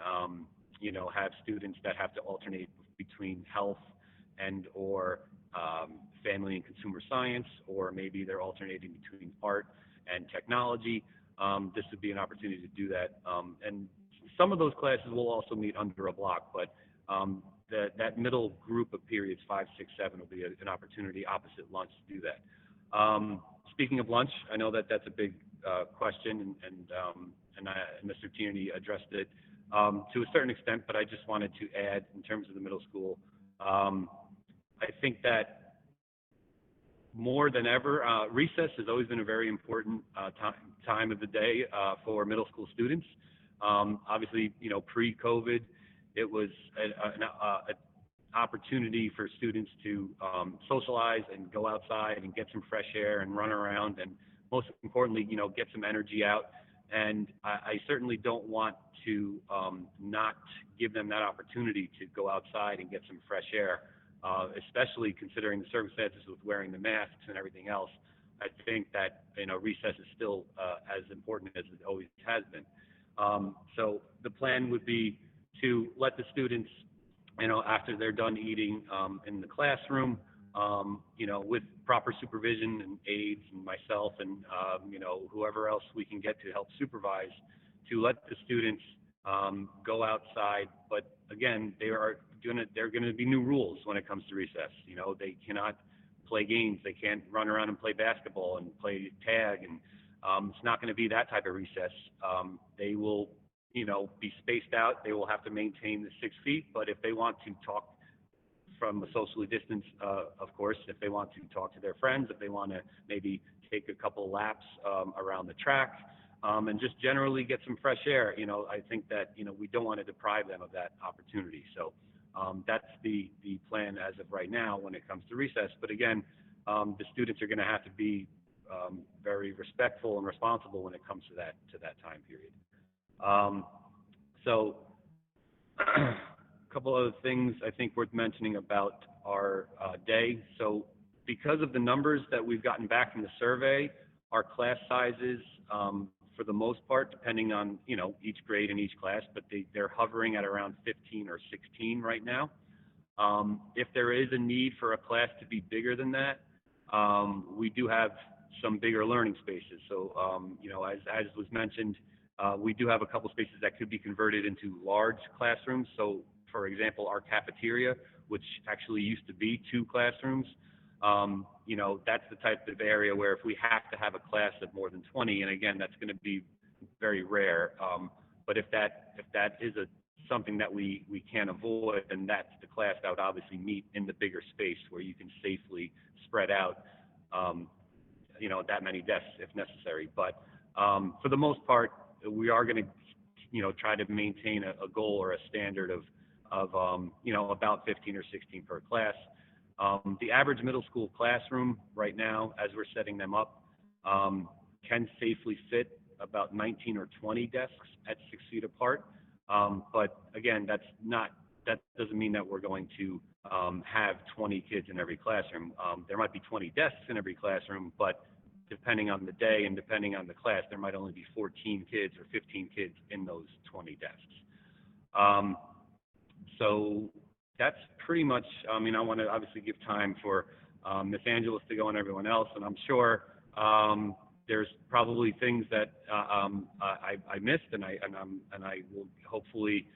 [SPEAKER 3] have students that have to alternate between health and or family and consumer science, or maybe they're alternating between art and technology. This would be an opportunity to do that. And some of those classes will also meet under a block, but that middle group of periods, 5, 6, 7, will be an opportunity opposite lunch to do that. Speaking of lunch, I know that that's a big question, and Mr. Tierney addressed it to a certain extent, but I just wanted to add, in terms of the middle school, I think that more than ever, recess has always been a very important time of the day for middle school students. Obviously, pre-COVID, it was an opportunity for students to socialize and go outside and get some fresh air and run around, and most importantly, get some energy out. And I certainly don't want to not give them that opportunity to go outside and get some fresh air, especially considering the circumstances with wearing the masks and everything else. I think that, recess is still as important as it always has been. So the plan would be to let the students, after they're done eating in the classroom, with proper supervision and aides and myself and, whoever else we can get to help supervise, to let the students go outside. But again, there are going to be new rules when it comes to recess. They cannot play games. They can't run around and play basketball and play tag. And it's not going to be that type of recess. They will, be spaced out. They will have to maintain the 6 feet. But if they want to talk from a socially distanced, of course, if they want to talk to their friends, if they want to maybe take a couple laps around the track, and just generally get some fresh air, I think that, we don't want to deprive them of that opportunity. So that's the plan as of right now when it comes to recess. But again, the students are going to have to be very respectful and responsible when it comes to that time period. So a couple other things I think worth mentioning about our day. So because of the numbers that we've gotten back from the survey, our class sizes, for the most part, depending on, each grade and each class, but they're hovering at around 15 or 16 right now. If there is a need for a class to be bigger than that, we do have some bigger learning spaces. So, as was mentioned, we do have a couple spaces that could be converted into large classrooms. So, for example, our cafeteria, which actually used to be 2 classrooms, that's the type of area where if we have to have a class of more than 20, and again, that's going to be very rare. But if that is something that we can't avoid, then that's the class that would obviously meet in the bigger space where you can safely spread out, that many desks if necessary. But for the most part, we are going to, try to maintain a goal or a standard of about 15 or 16 per class. The average middle school classroom right now, as we're setting them up, can safely fit about 19 or 20 desks at 6 feet apart. But again, that's not that doesn't mean that we're going to have 20 kids in every classroom. There might be 20 desks in every classroom, but depending on the day and depending on the class, there might only be 14 kids or 15 kids in those 20 desks. So that's pretty much, I mean, I want to obviously give time for Ms. Angeles to go and everyone else, and I'm sure there's probably things that I missed, and I will hopefully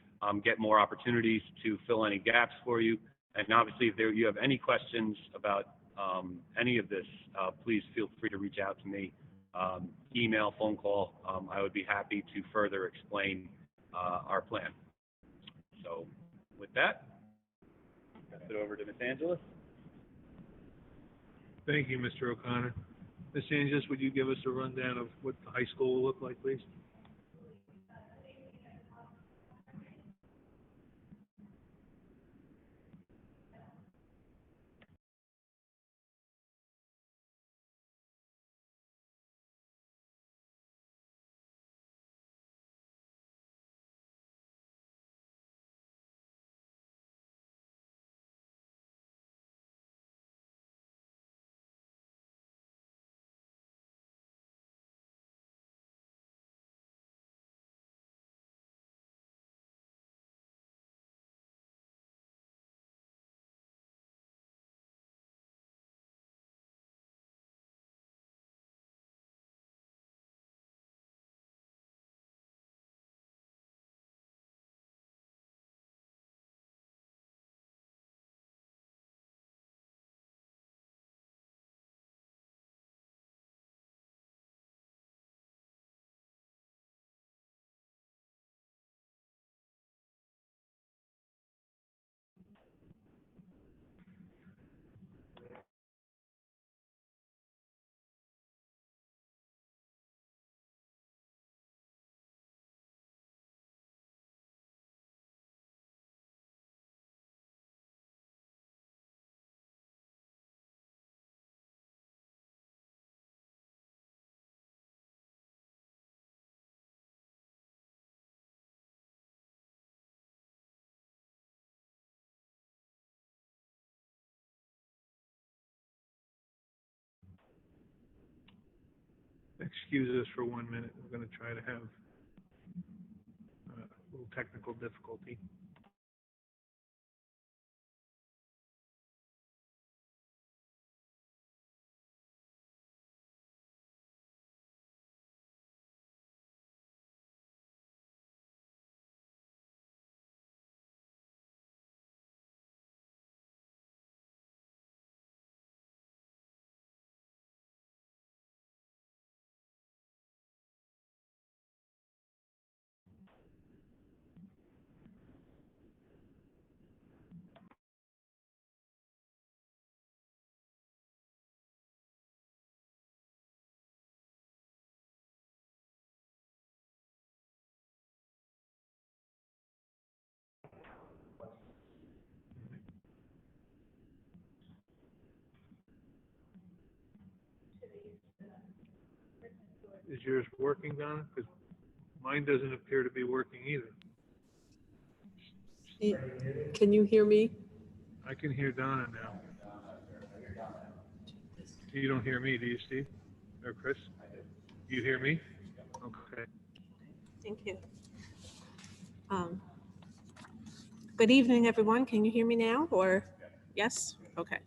[SPEAKER 3] get more opportunities to fill any gaps for you. And obviously, if you have any questions about any of this, please feel free to reach out to me, email, phone call. I would be happy to further explain our plan. So with that, pass it over to Ms. Angeles.
[SPEAKER 1] Thank you, Mr. O'Connor. Ms. Angeles, would you give us a rundown of what the high school will look like, please? Excuse us for 1 minute. We're going to try to have a little technical difficulty. Is yours working, Donna? Because mine doesn't appear to be working either.
[SPEAKER 4] Can you hear me?
[SPEAKER 1] I can hear Donna now. You don't hear me, do you, Steve? Or Chris? You hear me? Okay.
[SPEAKER 4] Thank you. Good evening, everyone. Can you hear me now, or yes? Okay.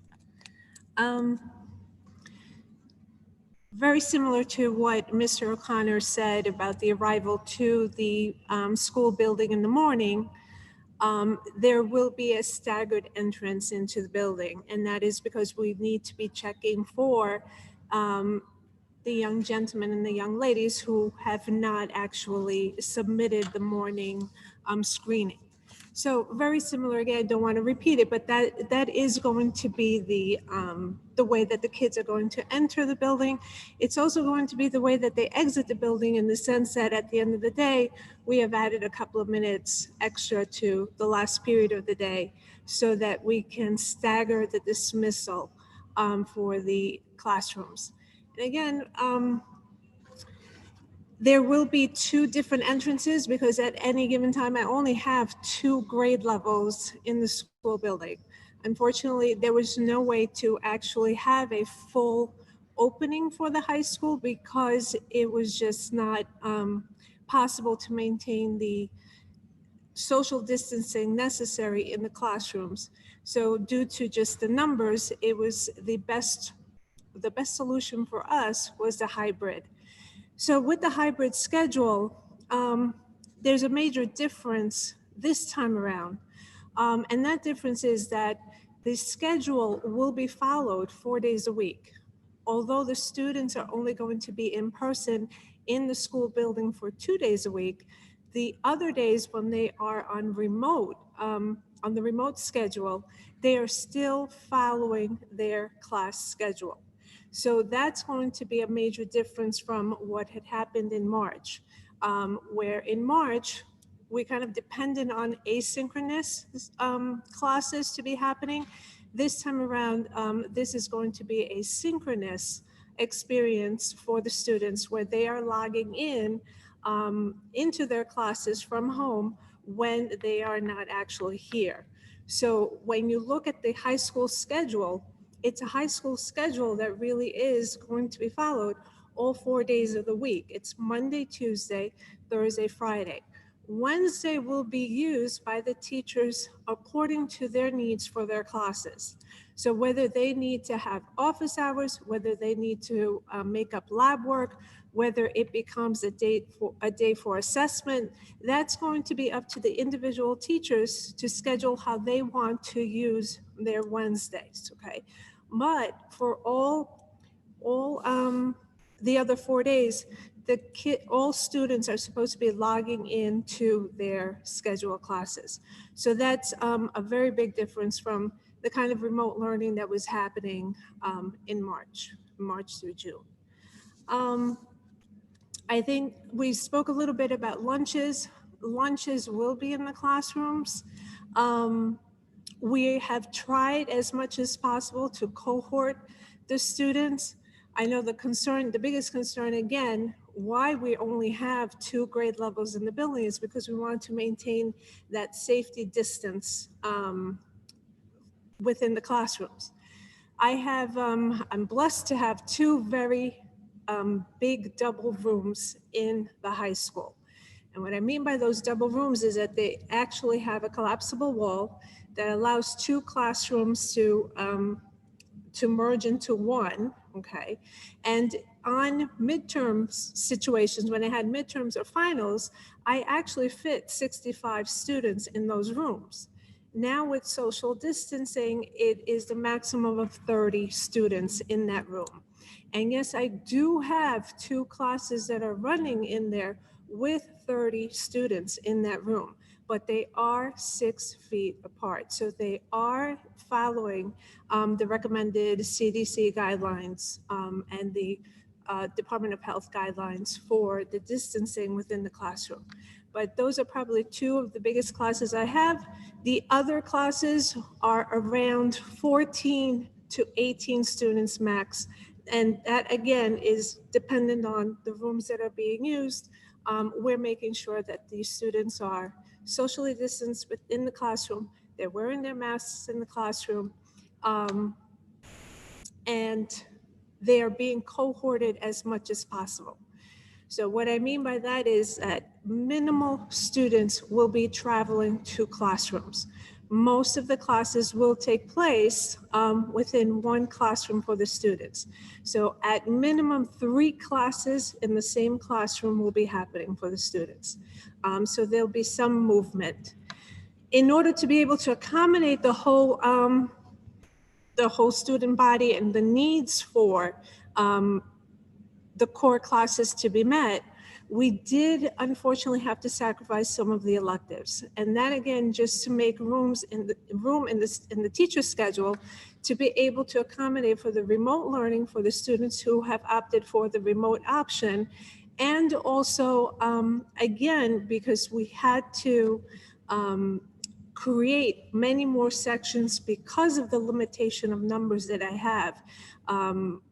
[SPEAKER 4] Very similar to what Mr. O'Connor said about the arrival to the school building in the morning, there will be a staggered entrance into the building, and that is because we need to be checking for the young gentlemen and the young ladies who have not actually submitted the morning screening. So very similar, again, I don't want to repeat it, but that is going to be the way that the kids are going to enter the building. It's also going to be the way that they exit the building, in the sense that at the end of the day, we have added a couple of minutes extra to the last period of the day so that we can stagger the dismissal for the classrooms. And again, There will be two different entrances because at any given time, I only have 2 grade levels in the school building. Unfortunately, there was no way to actually have a full opening for the high school because it was just not possible to maintain the social distancing necessary in the classrooms. So due to just the numbers, it was the best solution for us was the hybrid. So with the hybrid schedule, there's a major difference this time around. And that difference is that the schedule will be followed 4 days a week. Although the students are only going to be in person in the school building for 2 days a week, the other days when they are on the remote schedule, they are still following their class schedule. So that's going to be a major difference from what had happened in March, where in March, we kind of depended on asynchronous classes to be happening. This time around, this is going to be a synchronous experience for the students where they are logging in into their classes from home when they are not actually here. So when you look at the high school schedule, it's a high school schedule that really is going to be followed all 4 days of the week. It's Monday, Tuesday, Thursday, Friday. Wednesday will be used by the teachers according to their needs for their classes. So whether they need to have office hours, whether they need to make up lab work, whether it becomes a day for assessment, that's going to be up to the individual teachers to schedule how they want to use their Wednesdays, okay? But for all the other 4 days, all students are supposed to be logging into their scheduled classes. So that's a very big difference from the kind of remote learning that was happening in March through June. I think we spoke a little bit about lunches. Lunches will be in the classrooms. We have tried as much as possible to cohort the students. I know the biggest concern again, why we only have 2 grade levels in the building is because we want to maintain that safety distance within the classrooms. I'm blessed to have 2 very big double rooms in the high school. And what I mean by those double rooms is that they actually have a collapsible wall that allows 2 classrooms to merge into one, okay? And on midterm situations, when I had midterms or finals, I actually fit 65 students in those rooms. Now with social distancing, it is the maximum of 30 students in that room. And yes, I do have 2 classes that are running in there with 30 students in that room, but they are 6 feet apart. So they are following the recommended CDC guidelines and the Department of Health guidelines for the distancing within the classroom. But those are probably 2 of the biggest classes I have. The other classes are around 14 to 18 students max. And that again is dependent on the rooms that are being used. We're making sure that these students are socially distanced within the classroom. They're wearing their masks in the classroom. And they are being cohorted as much as possible. So what I mean by that is that minimal students will be traveling to classrooms. Most of the classes will take place within 1 classroom for the students. So at minimum 3 classes in the same classroom will be happening for the students. So there'll be some movement. In order to be able to accommodate the whole student body and the needs for the core classes to be met, we did unfortunately have to sacrifice some of the electives. And that again, just to make rooms in the teacher schedule to be able to accommodate for the remote learning for the students who have opted for the remote option. And also, again, because we had to create many more sections because of the limitation of numbers that I have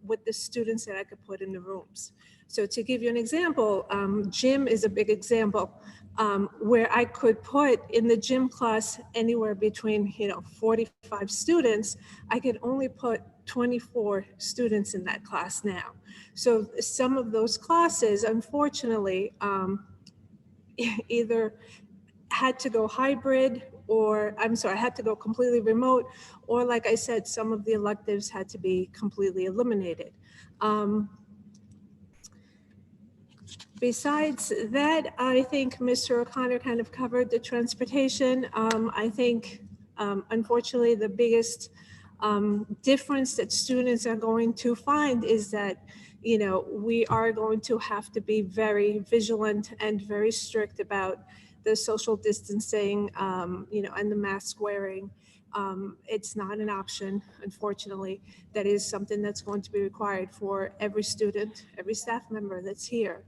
[SPEAKER 4] with the students that I could put in the rooms. So to give you an example, gym is a big example, where I could put in the gym class anywhere between, 45 students. I could only put 24 students in that class now. So some of those classes, unfortunately, either had to go hybrid, or had to go completely remote, or like I said, some of the electives had to be completely eliminated. Besides that, I think Mr. O'Connor kind of covered the transportation. I think, unfortunately, the biggest difference that students are going to find is that, we are going to have to be very vigilant and very strict about the social distancing, and the mask wearing. It's not an option, unfortunately. That is something that's going to be required for every student, every staff member that's here.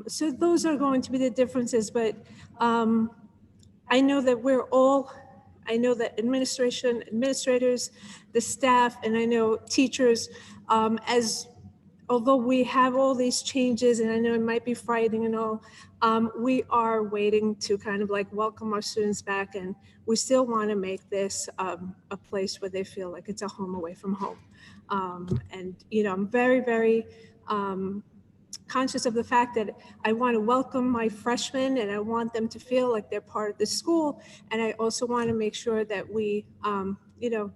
[SPEAKER 4] So those are going to be the differences, but I know that I know that administrators, the staff, and I know teachers, although we have all these changes, and I know it might be frightening and all, we are waiting to kind of like welcome our students back, and we still want to make this a place where they feel like it's a home away from home. And, I'm very, very conscious of the fact that I want to welcome my freshmen, and I want them to feel like they're part of the school. And I also want to make sure that we,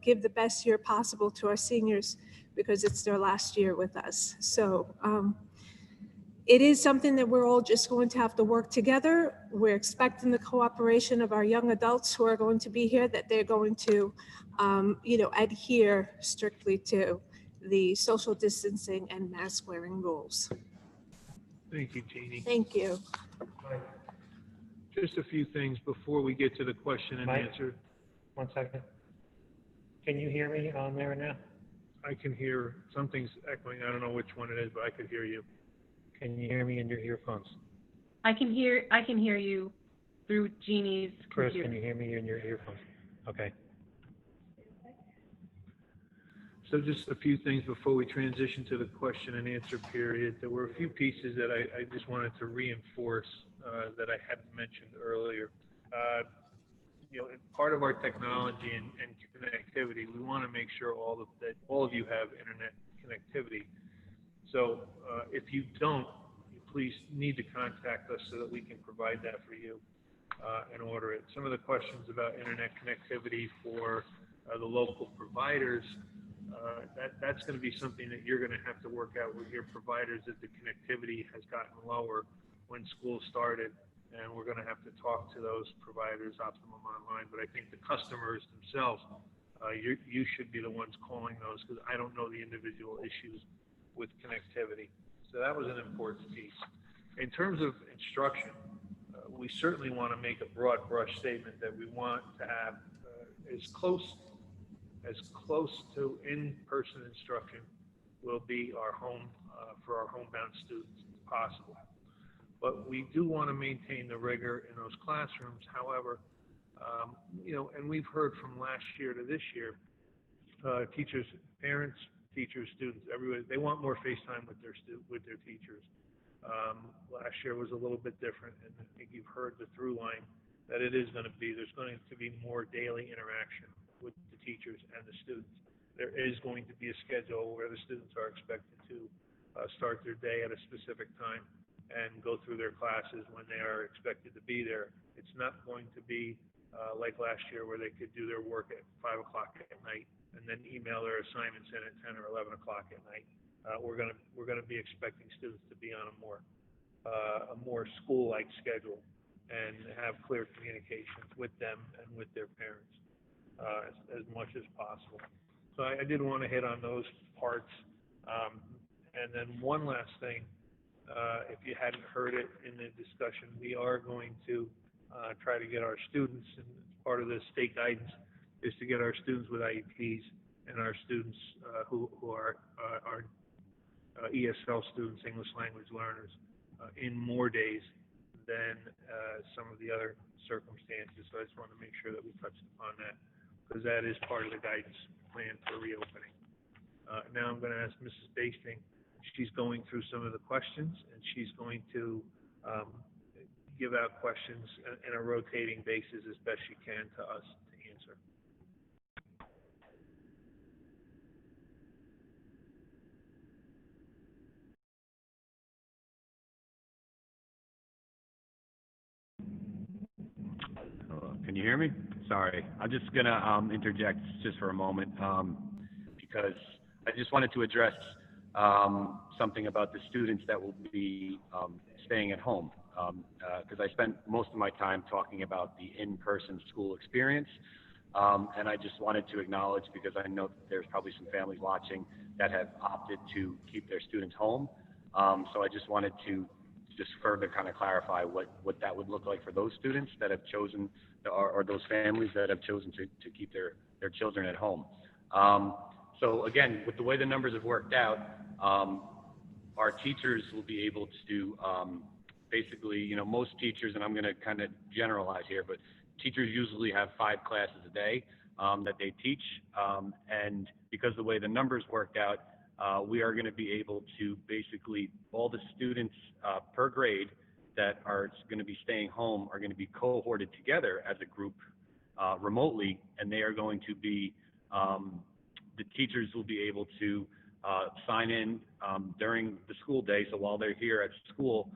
[SPEAKER 4] give the best year possible to our seniors, because it's their last year with us. So it is something that we're all just going to have to work together. We're expecting the cooperation of our young adults who are going to be here, that they're going to, adhere strictly to the social distancing and mask wearing rules.
[SPEAKER 1] Thank you, Jeannie.
[SPEAKER 4] Thank you.
[SPEAKER 1] Just a few things before we get to the question and
[SPEAKER 5] Mike?
[SPEAKER 1] answer.
[SPEAKER 5] 1 second. Can you hear me on there now?
[SPEAKER 1] I can hear something's echoing. I don't know which one it is, but I could hear you.
[SPEAKER 5] Can you hear me in your earphones?
[SPEAKER 2] I can hear you through Jeannie's
[SPEAKER 5] Chris,
[SPEAKER 2] computer.
[SPEAKER 5] can you hear me in your earphones? Okay.
[SPEAKER 1] So just a few things before we transition to the question and answer period. There were a few pieces that I just wanted to reinforce that I hadn't mentioned earlier. Part of our technology and connectivity, we want to make sure that all of you have internet connectivity. So if you don't, you please need to contact us so that we can provide that for you and order it. Some of the questions about internet connectivity for the local providers, that's going to be something that you're going to have to work out with your providers, that the connectivity has gotten lower when school started, and we're going to have to talk to those providers, Optimum Online. But I think the customers themselves, you should be the ones calling those, because I don't know the individual issues with connectivity. So that was an important piece. In terms of instruction, we certainly want to make a broad brush statement that we want to have as close to in-person instruction will be our home for our homebound students as possible. But we do want to maintain the rigor in those classrooms. However, and we've heard from last year to this year, teachers, parents, teachers, students, everybody, they want more face time with their teachers. Last year was a little bit different, and I think you've heard the through line that there's going to be more daily interaction with the teachers and the students. There is going to be a schedule where the students are expected to start their day at a specific time and go through their classes when they are expected to be there. It's not going to be like last year, where they could do their work at 5 o'clock at night and then email their assignments in at 10 or 11 o'clock at night. We're going to be expecting students to be on a more school-like schedule and have clear communications with them and with their parents as much as possible. So I did want to hit on those parts. And then one last thing, if you hadn't heard it in the discussion, we are going to try to get our students, and part of the state guidance is to get our students with IEPs and our students who are ESL students, English language learners, in more days than some of the other circumstances. So I just want to make sure that we touched upon that, because that is part of the guidance plan for reopening. Now I'm going to ask Mrs. Basting. she's going through some of the questions, and she's going to give out questions in a rotating basis as best she can to us to answer.
[SPEAKER 3] Can you hear me? Sorry, I'm just gonna interject just for a moment because I just wanted to address something about the students that will be staying at home, because I spent most of my time talking about the in-person school experience, and I just wanted to acknowledge, because I know that there's probably some families watching that have opted to keep their students home. So I just wanted to just further kind of clarify what that would look like for those students that have chosen, or those families that have chosen to keep their children at home. So again, with the way the numbers have worked out, our teachers will be able to basically, you know, most teachers, and I'm going to kind of generalize here, but teachers usually have 5 classes a day that they teach, and because the way the numbers worked out, we are going to be able to basically, all the students per grade that are going to be staying home are going to be cohorted together as a group remotely, and they are going to be, the teachers will be able to sign in during the school day. So while they're here at school,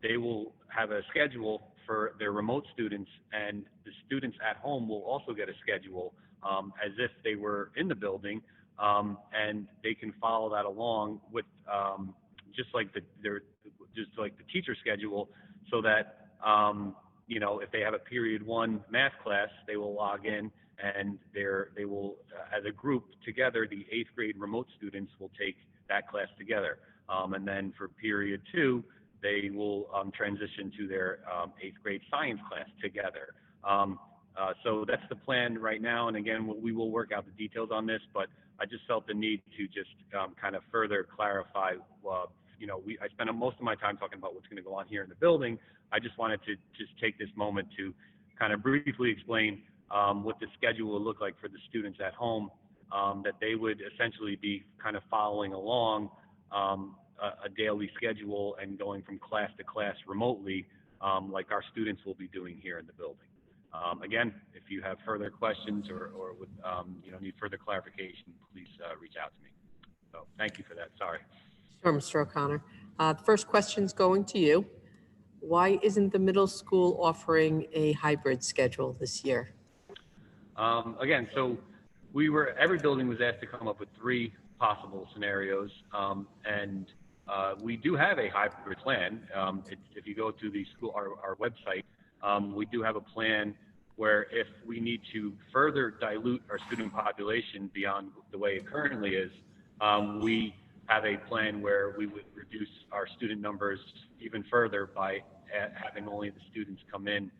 [SPEAKER 3] they will have a schedule for their remote students, and the students at home will also get a schedule as if they were in the building, and they can follow that along with just like the teacher schedule, so that you know, if they have a period 1 math class, they will log in, and they will, as a group together, the 8th grade remote students will take that class together. And then for period 2, they will transition to their 8th grade science class together. So that's the plan right now. And again, we will work out the details on this, but I just felt the need to just kind of further clarify. You know, I spent most of my time talking about what's going to go on here in the building. I just wanted to just take this moment to kind of briefly explain what the schedule will look like for the students at home, that they would essentially be kind of following along a daily schedule and going from class to class remotely, like our students will be doing here in the building. Again, if you have further questions or would, you know, need further clarification, please reach out to me. So thank you for that. Sorry.
[SPEAKER 6] Sure, Mr. O'Connor. The first question's going to you. Why isn't the middle school offering a hybrid schedule this year?
[SPEAKER 3] Again, so every building was asked to come up with 3 possible scenarios, and we do have a hybrid plan. If you go to the school, our website, we do have a plan where if we need to further dilute our student population beyond the way it currently is, we have a plan where we would reduce our student numbers even further by having only the students come in.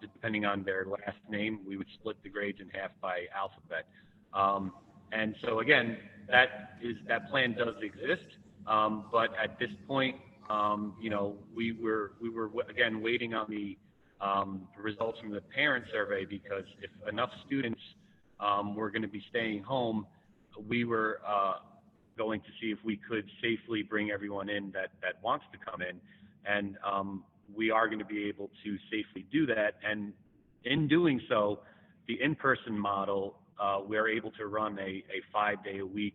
[SPEAKER 3] Depending on their last name, we would split the grades in half by alphabet. And so again, that plan does exist, but at this point, you know, we were again waiting on the results from the parent survey, because if enough students were going to be staying home, we were going to see if we could safely bring everyone in that wants to come in, and we are going to be able to safely do that. And in doing so, the in-person model, we're able to run a 5-day-a-week,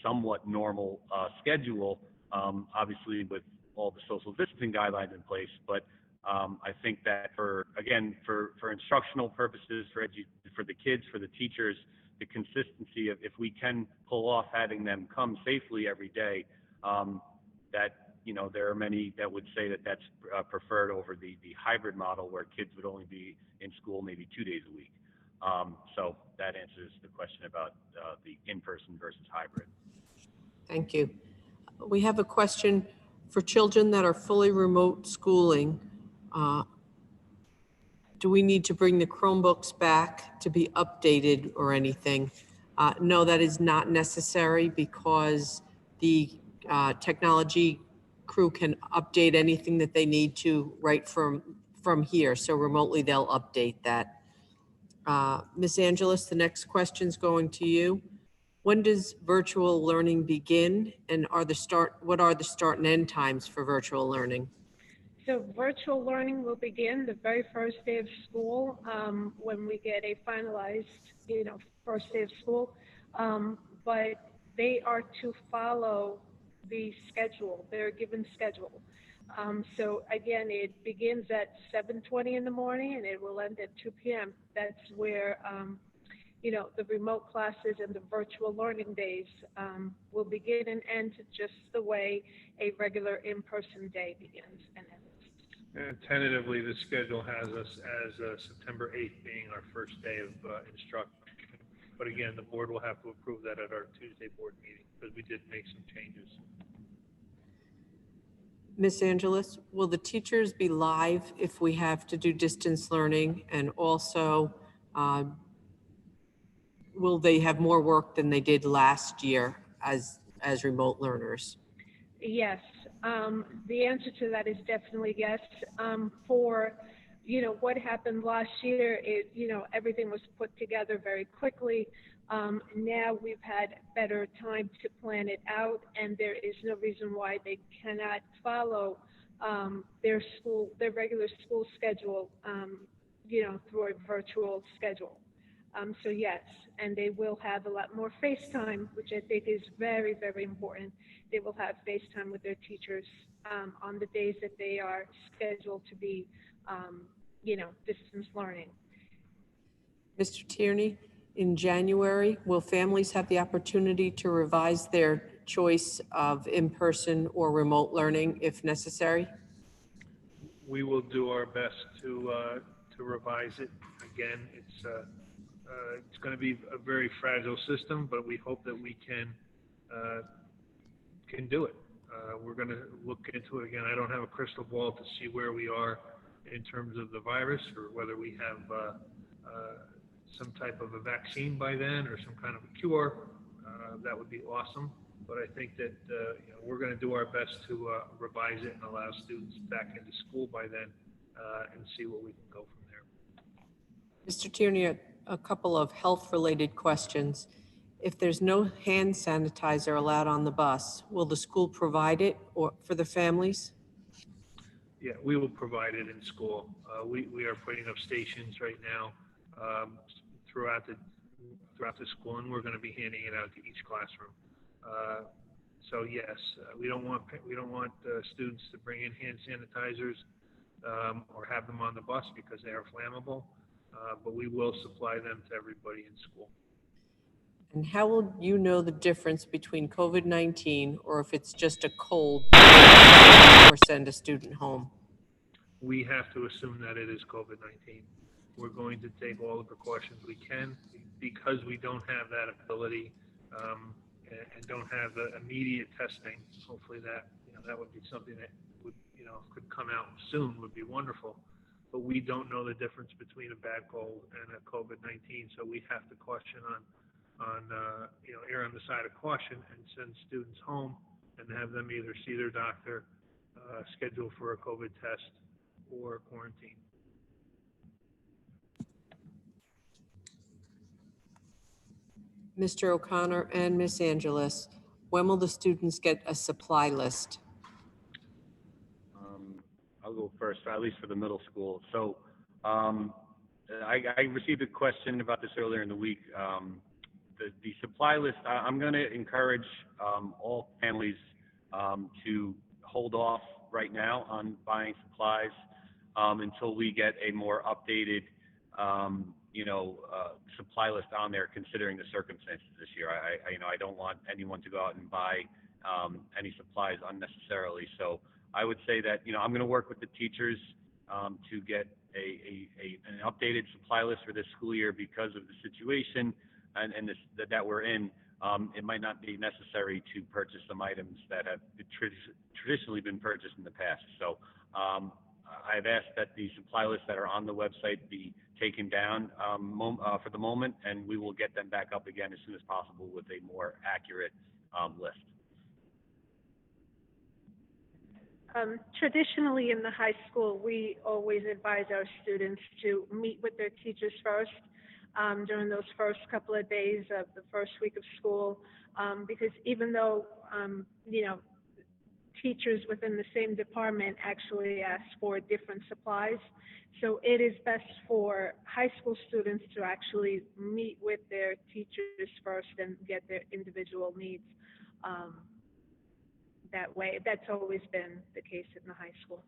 [SPEAKER 3] somewhat normal schedule, obviously with all the social distancing guidelines in place. But I think that for instructional purposes, for the kids, for the teachers, the consistency of, if we can pull off having them come safely every day, that, you know, there are many that would say that that's preferred over the hybrid model, where kids would only be in school maybe 2 days a week. So that answers the question about the in-person versus hybrid.
[SPEAKER 6] Thank you. We have a question for children that are fully remote schooling. Do we need to bring the Chromebooks back to be updated or anything? No, that is not necessary, because the technology crew can update anything that they need to right from here. So remotely, they'll update that. Ms. Angelis, the next question's going to you. When does virtual learning begin, and what are the start and end times for virtual learning?
[SPEAKER 2] So virtual learning will begin the very first day of school, when we get a finalized, first day of school. But they are to follow the schedule, their given schedule. So again, it begins at 7:20 in the morning and it will end at 2 p.m. That's where, the remote classes and the virtual learning days will begin and end just the way a regular in-person day begins and ends.
[SPEAKER 1] And tentatively, the schedule has us as September 8th being our first day of instruction. But again, the board will have to approve that at our Tuesday board meeting because we did make some changes.
[SPEAKER 6] Ms. Angelis, will the teachers be live if we have to do distance learning? And also, will they have more work than they did last year as remote learners?
[SPEAKER 2] Yes, the answer to that is definitely yes. For, what happened last year, everything was put together very quickly. Now we've had better time to plan it out, and there is no reason why they cannot follow their regular school schedule, through a virtual schedule. So yes, and they will have a lot more FaceTime, which I think is very, very important. They will have FaceTime with their teachers on the days that they are scheduled to be, distance learning.
[SPEAKER 6] Mr. Tierney, in January, will families have the opportunity to revise their choice of in-person or remote learning if necessary?
[SPEAKER 1] We will do our best to revise it. Again, it's going to be a very fragile system, but we hope that we can do it. We're going to look into it again. I don't have a crystal ball to see where we are in terms of the virus or whether we have some type of a vaccine by then or some kind of a cure. That would be awesome. But I think that we're going to do our best to revise it and allow students back into school by then and see what we can go from there.
[SPEAKER 6] Mr. Tierney, a couple of health-related questions. If there's no hand sanitizer allowed on the bus, will the school provide it or for the families?
[SPEAKER 1] Yeah, we will provide it in school. We are putting up stations right now throughout the school, and we're going to be handing it out to each classroom. So yes, we don't want students to bring in hand sanitizers or have them on the bus because they are flammable. But we will supply them to everybody in school.
[SPEAKER 6] And how will you know the difference between COVID-19 or if it's just a cold or send a student home?
[SPEAKER 1] We have to assume that it is COVID-19. We're going to take all the precautions we can because we don't have that ability and don't have the immediate testing. Hopefully that would be something that would could come out soon would be wonderful. But we don't know the difference between a bad cold and a COVID-19, so we have to caution on err on the side of caution and send students home and have them either see their doctor, schedule for a COVID test, or quarantine.
[SPEAKER 6] Mr. O'Connor and Ms. Angelis, when will the students get a supply list?
[SPEAKER 3] I'll go first, at least for the middle school. So I received a question about this earlier in the week. The supply list, I'm going to encourage all families to hold off right now on buying supplies until we get a more updated, supply list on there considering the circumstances this year. I don't want anyone to go out and buy any supplies unnecessarily. So I would say that, I'm going to work with the teachers to get an updated supply list for this school year because of the situation and that we're in. It might not be necessary to purchase some items that have traditionally been purchased in the past. So I've asked that the supply lists that are on the website be taken down for the moment, and we will get them back up again as soon as possible with a more accurate list.
[SPEAKER 2] Traditionally in the high school, we always advise our students to meet with their teachers first during those first couple of days of the first week of school, because even though, teachers within the same department actually ask for different supplies. So it is best for high school students to actually meet with their teachers first and get their individual needs that way. That's always been the case in the high school.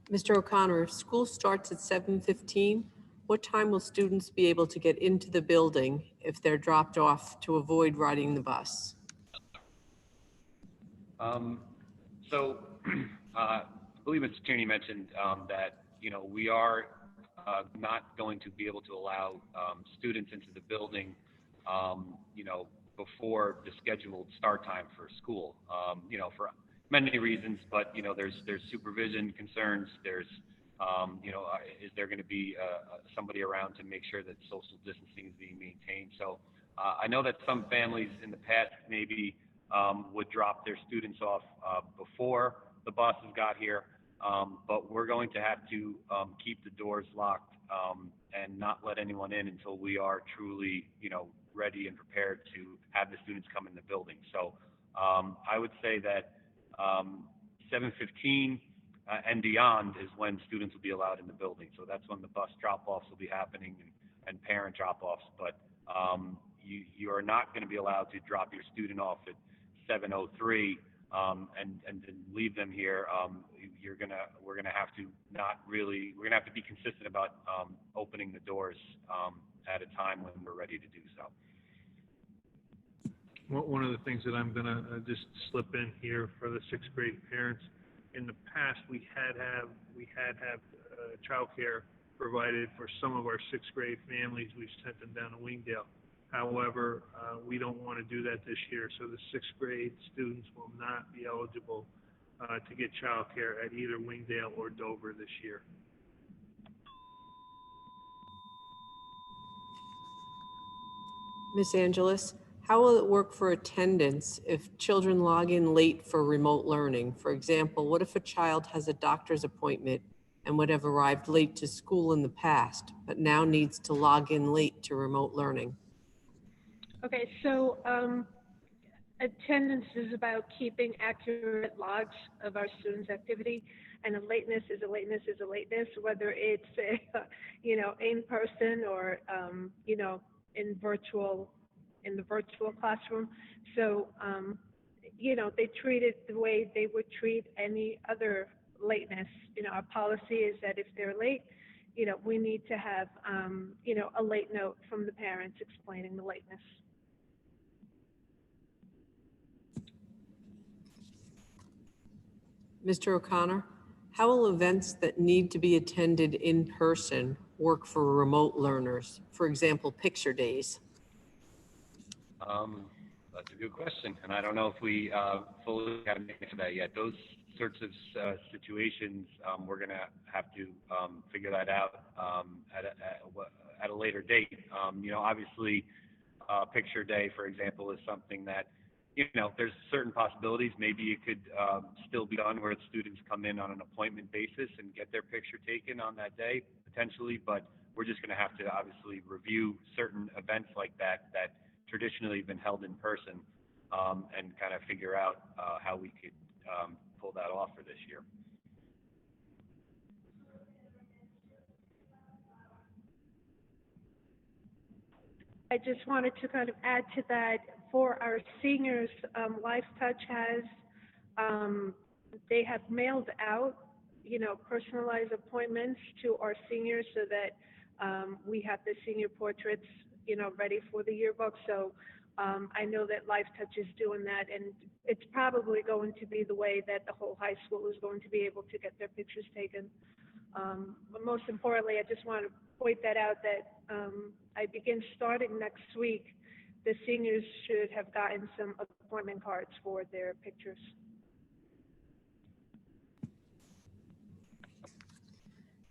[SPEAKER 6] Mr. O'Connor, if school starts at 7:15, what time will students be able to get into the building if they're dropped off to avoid riding the bus?
[SPEAKER 3] So I believe Mr. Tierney mentioned that, we are not going to be able to allow students into the building, before the scheduled start time for school, for many reasons, but, there's supervision concerns. There's, is there going to be somebody around to make sure that social distancing is being maintained? So I know that some families in the past maybe would drop their students off before the buses got here, but we're going to have to keep the doors locked and not let anyone in until we are truly, ready and prepared to have the students come in the building. So I would say that 7:15 and beyond is when students will be allowed in the building. So that's when the bus drop-offs will be happening and parent drop-offs. But you are not going to be allowed to drop your student off at 7:03 and then leave them here. We're gonna have to be consistent about opening the doors at a time when we're ready to do so.
[SPEAKER 1] One of the things that I'm gonna just slip in here for the sixth grade parents, in the past, we had childcare provided for some of our sixth grade families. We've sent them down to Wingdale. However, we don't want to do that this year, so the sixth grade students will not be eligible to get childcare at either Wingdale or Dover this year.
[SPEAKER 6] Ms. Angelis, how will it work for attendance if children log in late for remote learning? For example, what if a child has a doctor's appointment and would have arrived late to school in the past, but now needs to log in late to remote learning?
[SPEAKER 2] Okay, so attendance is about keeping accurate logs of our students' activity, and a lateness is a lateness is a lateness, whether it's in person or in the virtual classroom. So they treat it the way they would treat any other lateness. Our policy is that if they're late, we need to have a late note from the parents explaining the lateness.
[SPEAKER 6] Mr. O'Connor, how will events that need to be attended in person work for remote learners? For example, picture days.
[SPEAKER 3] That's a good question, and I don't know if we fully have an answer to that yet. Those sorts of situations, we're going to have to figure that out at a later date. Obviously, picture day, for example, is something that, there's certain possibilities. Maybe it could still be done where students come in on an appointment basis and get their picture taken on that day, potentially, but we're just going to have to obviously review certain events like that traditionally been held in person and kind of figure out how we could pull that off for this year.
[SPEAKER 2] I just wanted to kind of add to that. For our seniors, Life Touch has, they have mailed out, personalized appointments to our seniors so that we have the senior portraits, ready for the yearbook. So I know that Life Touch is doing that, and it's probably going to be the way that the whole high school is going to be able to get their pictures taken. But most importantly, I just want to point that out that I begin starting next week. The seniors should have gotten some appointment cards for their pictures.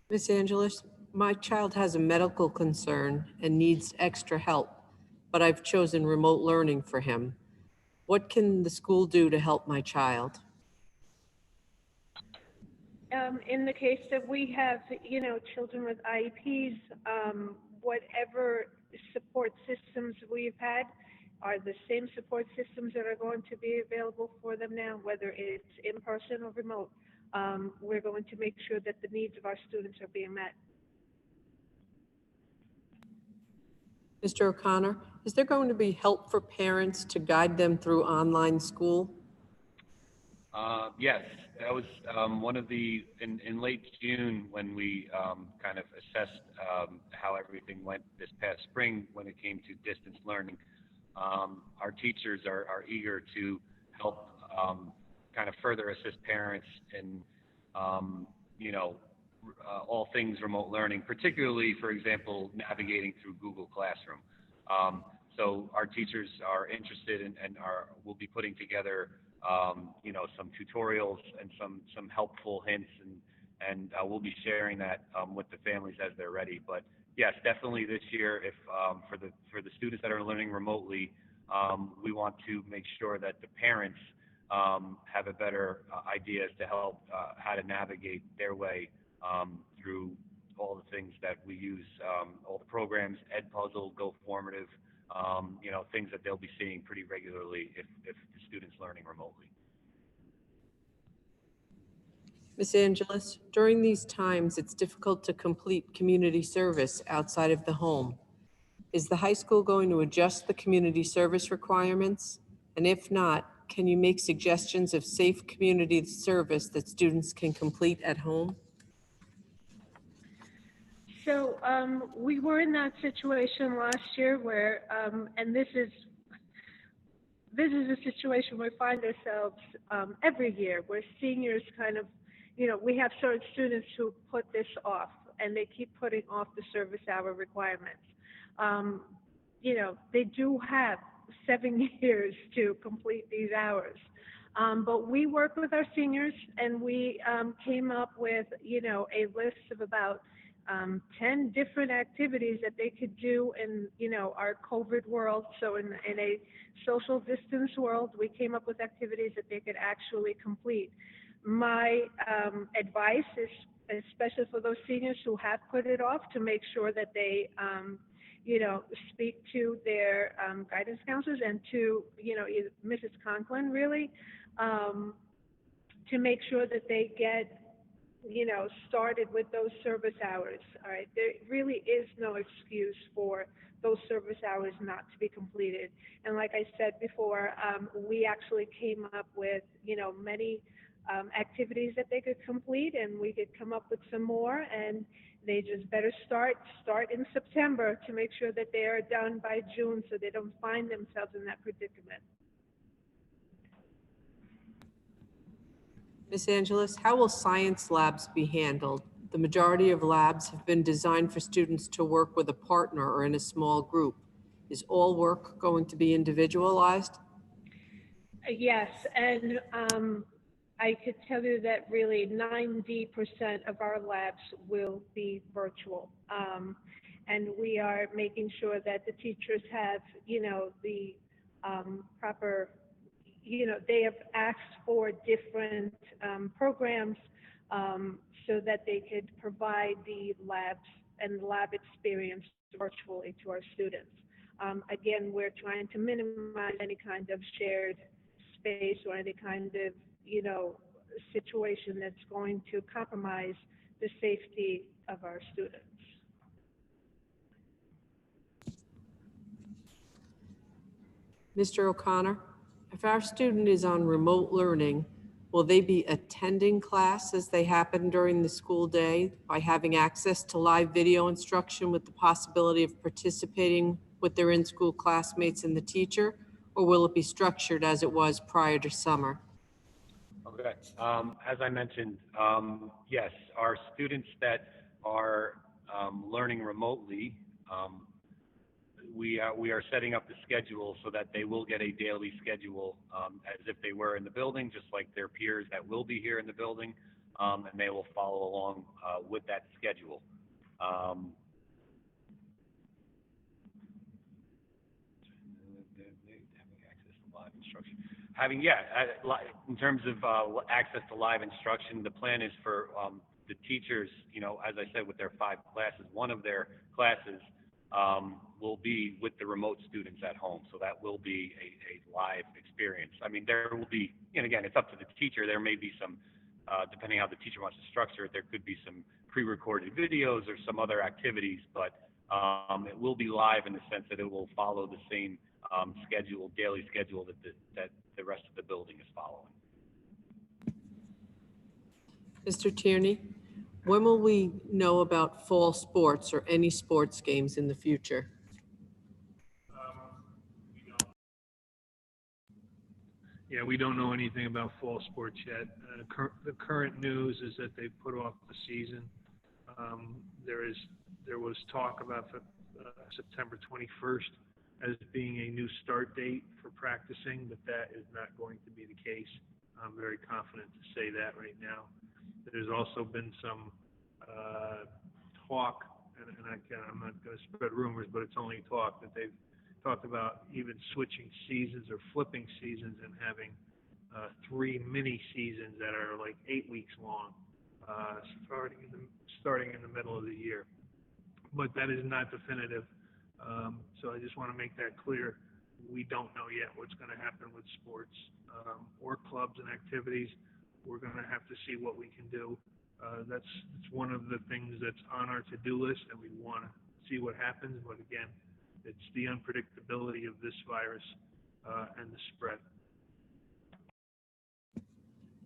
[SPEAKER 6] Ms. Angelis, my child has a medical concern and needs extra help, but I've chosen remote learning for him. What can the school do to help my child?
[SPEAKER 2] In the case that we have, children with IEPs, whatever support systems we've had are the same support systems that are going to be available for them now, whether it's in person or remote. We're going to make sure that the needs of our students are being met.
[SPEAKER 6] Mr. O'Connor, is there going to be help for parents to guide them through online school?
[SPEAKER 3] Yes, that was one of the, in late June when we kind of assessed how everything went this past spring when it came to distance learning. Our teachers are eager to help kind of further assist parents in, all things remote learning, particularly, for example, navigating through Google Classroom. So our teachers are interested in, and will be putting together some tutorials and some helpful hints, and we'll be sharing that with the families as they're ready. But yes, definitely this year, if for the students that are learning remotely, we want to make sure that the parents have a better idea as to help how to navigate their way through all the things that we use, all the programs, Edpuzzle, GoFormative, things that they'll be seeing pretty regularly if the student's learning remotely.
[SPEAKER 6] Ms. Angeles, during these times, it's difficult to complete community service outside of the home. Is the high school going to adjust the community service requirements? And if not, can you make suggestions of safe community service that students can complete at home?
[SPEAKER 2] So we were in that situation last year where, and this is a situation we find ourselves every year, where seniors kind of, we have certain students who put this off, and they keep putting off the service hour requirements. They do have 7 years to complete these hours. But we worked with our seniors, and we came up with, a list of about 10 different activities that they could do in, our COVID world. So in a social distance world, we came up with activities that they could actually complete. My advice is, especially for those seniors who have put it off, to make sure that they, speak to their guidance counselors and to, Mrs. Conklin, really, to make sure that they get started with those service hours. All right, there really is no excuse for those service hours not to be completed. And like I said before, we actually came up with many activities that they could complete, and we could come up with some more. And they just better start in September to make sure that they are done by June, so they don't find themselves in that predicament.
[SPEAKER 6] Ms. Angeles, how will science labs be handled? The majority of labs have been designed for students to work with a partner or in a small group. Is all work going to be individualized?
[SPEAKER 2] Yes, and I could tell you that really 90% of our labs will be virtual. And we are making sure that the teachers have, the proper, they have asked for different programs so that they could provide the labs and lab experience virtually to our students. Again, we're trying to minimize any kind of shared space or any kind of, situation that's going to compromise the safety of our students.
[SPEAKER 6] Mr. O'Connor, if our student is on remote learning, will they be attending class as they happen during the school day by having access to live video instruction with the possibility of participating with their in-school classmates and the teacher? Or will it be structured as it was prior to summer?
[SPEAKER 3] Okay. As I mentioned, yes, our students that are learning remotely, we are setting up the schedule so that they will get a daily schedule as if they were in the building, just like their peers that will be here in the building, and they will follow along with that schedule. Having access to live instruction. In terms of access to live instruction, the plan is for the teachers, as I said, with their 5 classes, one of their classes will be with the remote students at home. So that will be a live experience. I mean, there will be, and again, it's up to the teacher. There may be some, depending how the teacher wants to structure it, there could be some pre-recorded videos or some other activities, but it will be live in the sense that it will follow the same daily schedule that the rest of the building is following.
[SPEAKER 6] Mr. Tierney, when will we know about fall sports or any sports games in the future?
[SPEAKER 1] Yeah, we don't know anything about fall sports yet. The current news is that they put off the season. There was talk about September 21st as being a new start date for practicing, but that is not going to be the case. I'm very confident to say that right now. There's also been some talk, and again, I'm not going to spread rumors, but it's only talk, that they've talked about even switching seasons or flipping seasons and having 3 mini seasons that are like 8 weeks long, starting in the middle of the year. But that is not definitive. So I just want to make that clear. We don't know yet what's going to happen with sports or clubs and activities. We're going to have to see what we can do. It's one of the things that's on our to-do list, and we want to see what happens. But again, it's the unpredictability of this virus and the spread.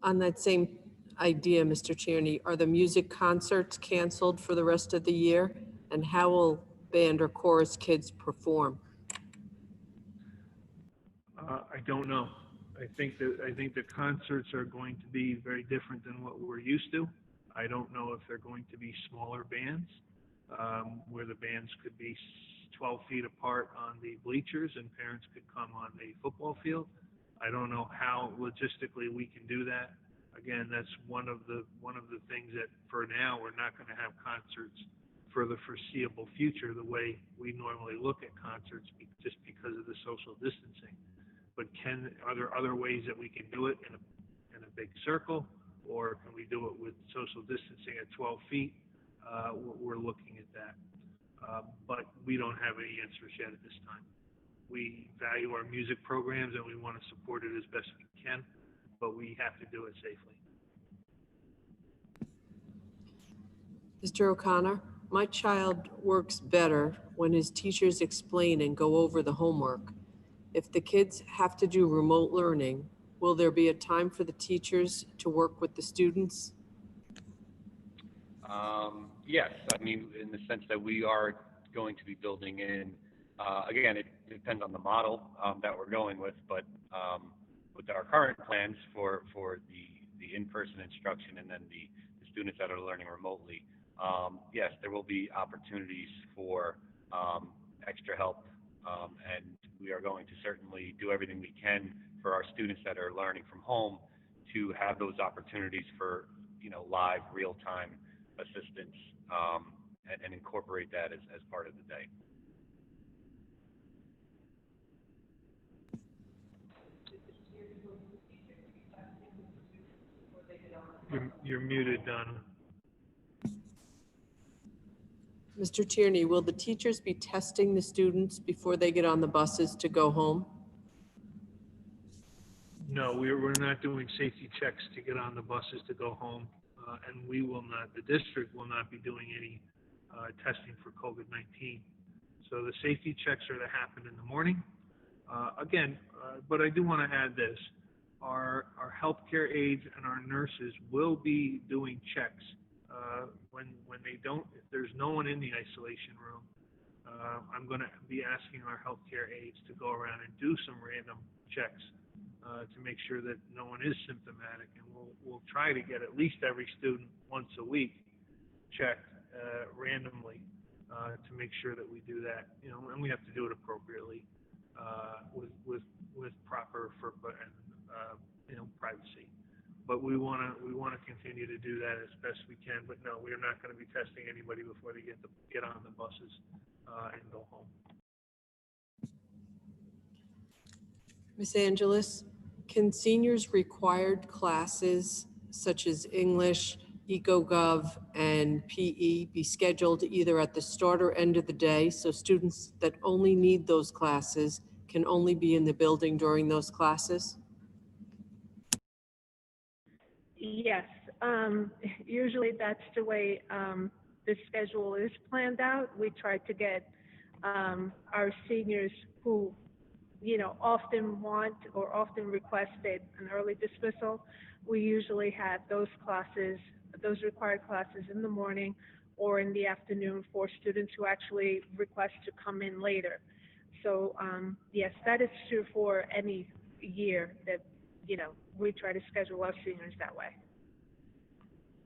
[SPEAKER 6] On that same idea, Mr. Tierney, are the music concerts canceled for the rest of the year? And how will band or chorus kids perform?
[SPEAKER 1] I don't know. I think the concerts are going to be very different than what we're used to. I don't know if they're going to be smaller bands, where the bands could be 12 feet apart on the bleachers and parents could come on the football field. I don't know how logistically we can do that. Again, that's one of the things that for now we're not going to have concerts for the foreseeable future the way we normally look at concerts, just because of the social distancing. But are there other ways that we can do it in a big circle, or can we do it with social distancing at 12 feet? We're looking at that, but we don't have any answers yet at this time. We value our music programs and we want to support it as best we can, but we have to do it safely.
[SPEAKER 6] Mr. O'Connor, my child works better when his teachers explain and go over the homework. If the kids have to do remote learning, will there be a time for the teachers to work with the students?
[SPEAKER 3] Yes, I mean, in the sense that we are going to be building in, again, it depends on the model that we're going with, but with our current plans for the in-person instruction and then the students that are learning remotely, yes, there will be opportunities for extra help, and we are going to certainly do everything we can for our students that are learning from home to have those opportunities for, live, real-time assistance, and incorporate that as part of the day.
[SPEAKER 1] You're muted, Donna.
[SPEAKER 6] Mr. Tierney, will the teachers be testing the students before they get on the buses to go home?
[SPEAKER 1] No, we're not doing safety checks to get on the buses to go home, and we will not. The district will not be doing any testing for COVID-19. So the safety checks are to happen in the morning. But I do want to add this: our healthcare aides and our nurses will be doing checks when they don't. If there's no one in the isolation room, I'm going to be asking our healthcare aides to go around and do some random checks to make sure that no one is symptomatic, and we'll try to get at least every student once a week checked randomly to make sure that we do that, and we have to do it appropriately with proper privacy. But we want to continue to do that as best we can. But no, we are not going to be testing anybody before they get on the buses and go home.
[SPEAKER 6] Ms. Angeles, Can seniors' required classes such as English, EcoGov, and PE be scheduled either at the start or end of the day, so students that only need those classes can only be in the building during those classes?
[SPEAKER 2] Yes, usually that's the way the schedule is planned out. We try to get our seniors who, often want or often requested an early dismissal. We usually have those classes, those required classes in the morning or in the afternoon for students who actually request to come in later. So yes, that is true for any year that, we try to schedule our seniors that way.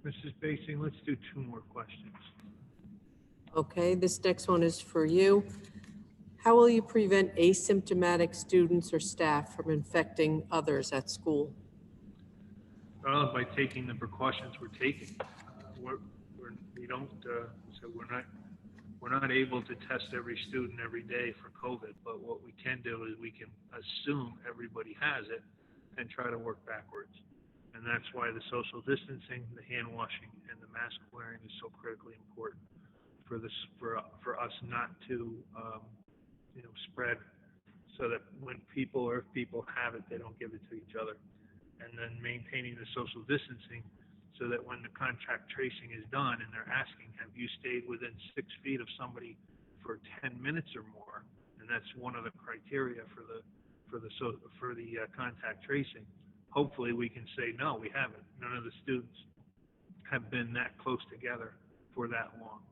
[SPEAKER 1] Mrs. Basing, let's do 2 more questions.
[SPEAKER 6] Okay, this next one is for you. How will you prevent asymptomatic students or staff from infecting others at school?
[SPEAKER 1] Well, by taking the precautions we're taking. We don't, so we're not able to test every student every day for COVID, but what we can do is we can assume everybody has it and try to work backwards. And that's why the social distancing, the hand washing, and the mask wearing is so critically important for this, for us not to, spread, so that when people, or if people have it, they don't give it to each other. And then maintaining the social distancing so that when the contact tracing is done and they're asking, have you stayed within 6 feet of somebody for 10 minutes or more? And that's one of the criteria for the contact tracing. Hopefully we can say, no, we haven't. None of the students have been that close together for that long,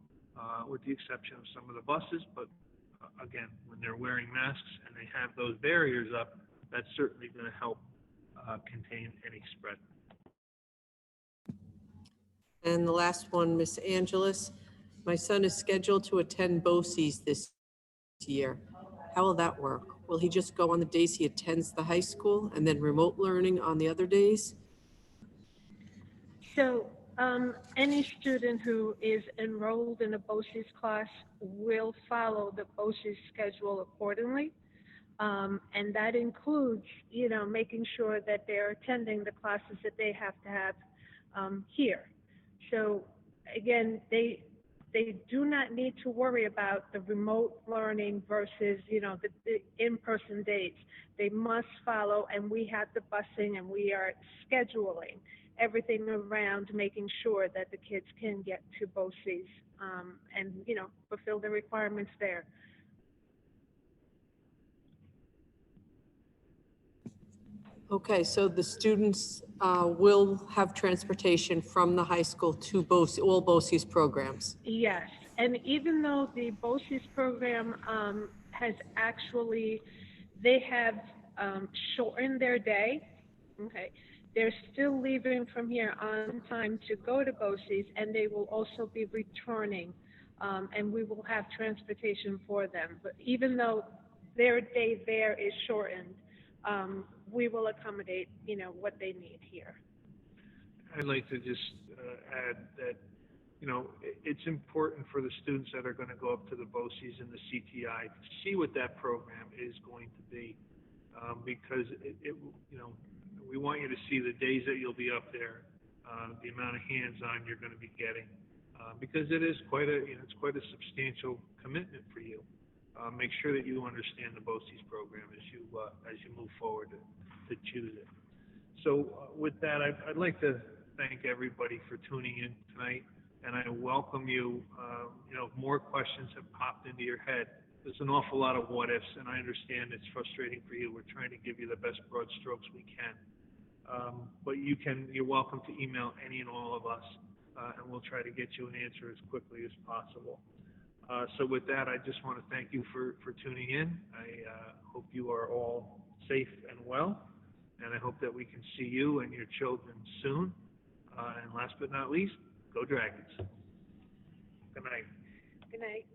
[SPEAKER 1] with the exception of some of the buses. But again, when they're wearing masks and they have those barriers up, that's certainly going to help contain any spread.
[SPEAKER 6] And the last one, Miss Angelis. My son is scheduled to attend BOCES this year. How will that work? Will he just go on the days he attends the high school and then remote learning on the other days?
[SPEAKER 2] So any student who is enrolled in a BOCES class will follow the BOCES schedule accordingly. And that includes, making sure that they're attending the classes that they have to have here. So again, they do not need to worry about the remote learning versus, the in-person dates. They must follow, and we have the busing, and we are scheduling everything around making sure that the kids can get to BOCES and, fulfill the requirements there.
[SPEAKER 6] Okay, so the students will have transportation from the high school to both, all BOCES programs.
[SPEAKER 2] Yes, and even though the BOCES program has actually, they have shortened their day, okay, they're still leaving from here on time to go to BOCES, and they will also be returning, and we will have transportation for them. But even though their day there is shortened, we will accommodate, what they need here.
[SPEAKER 1] I'd like to just add that, it's important for the students that are going to go up to the BOCES and the CTI to see what that program is going to be, because we want you to see the days that you'll be up there, the amount of hands-on you're going to be getting, because it is quite a substantial commitment for you. Make sure that you understand the BOCES program as you move forward to choose it. So with that, I'd like to thank everybody for tuning in tonight, and I welcome you. If more questions have popped into your head, there's an awful lot of what ifs, and I understand it's frustrating for you. We're trying to give you the best broad strokes we can. But you're welcome to email any and all of us, and we'll try to get you an answer as quickly as possible. So with that, I just want to thank you for tuning in. I hope you are all safe and well, and I hope that we can see you and your children soon. And last but not least, go Dragons. Good night.
[SPEAKER 2] Good night.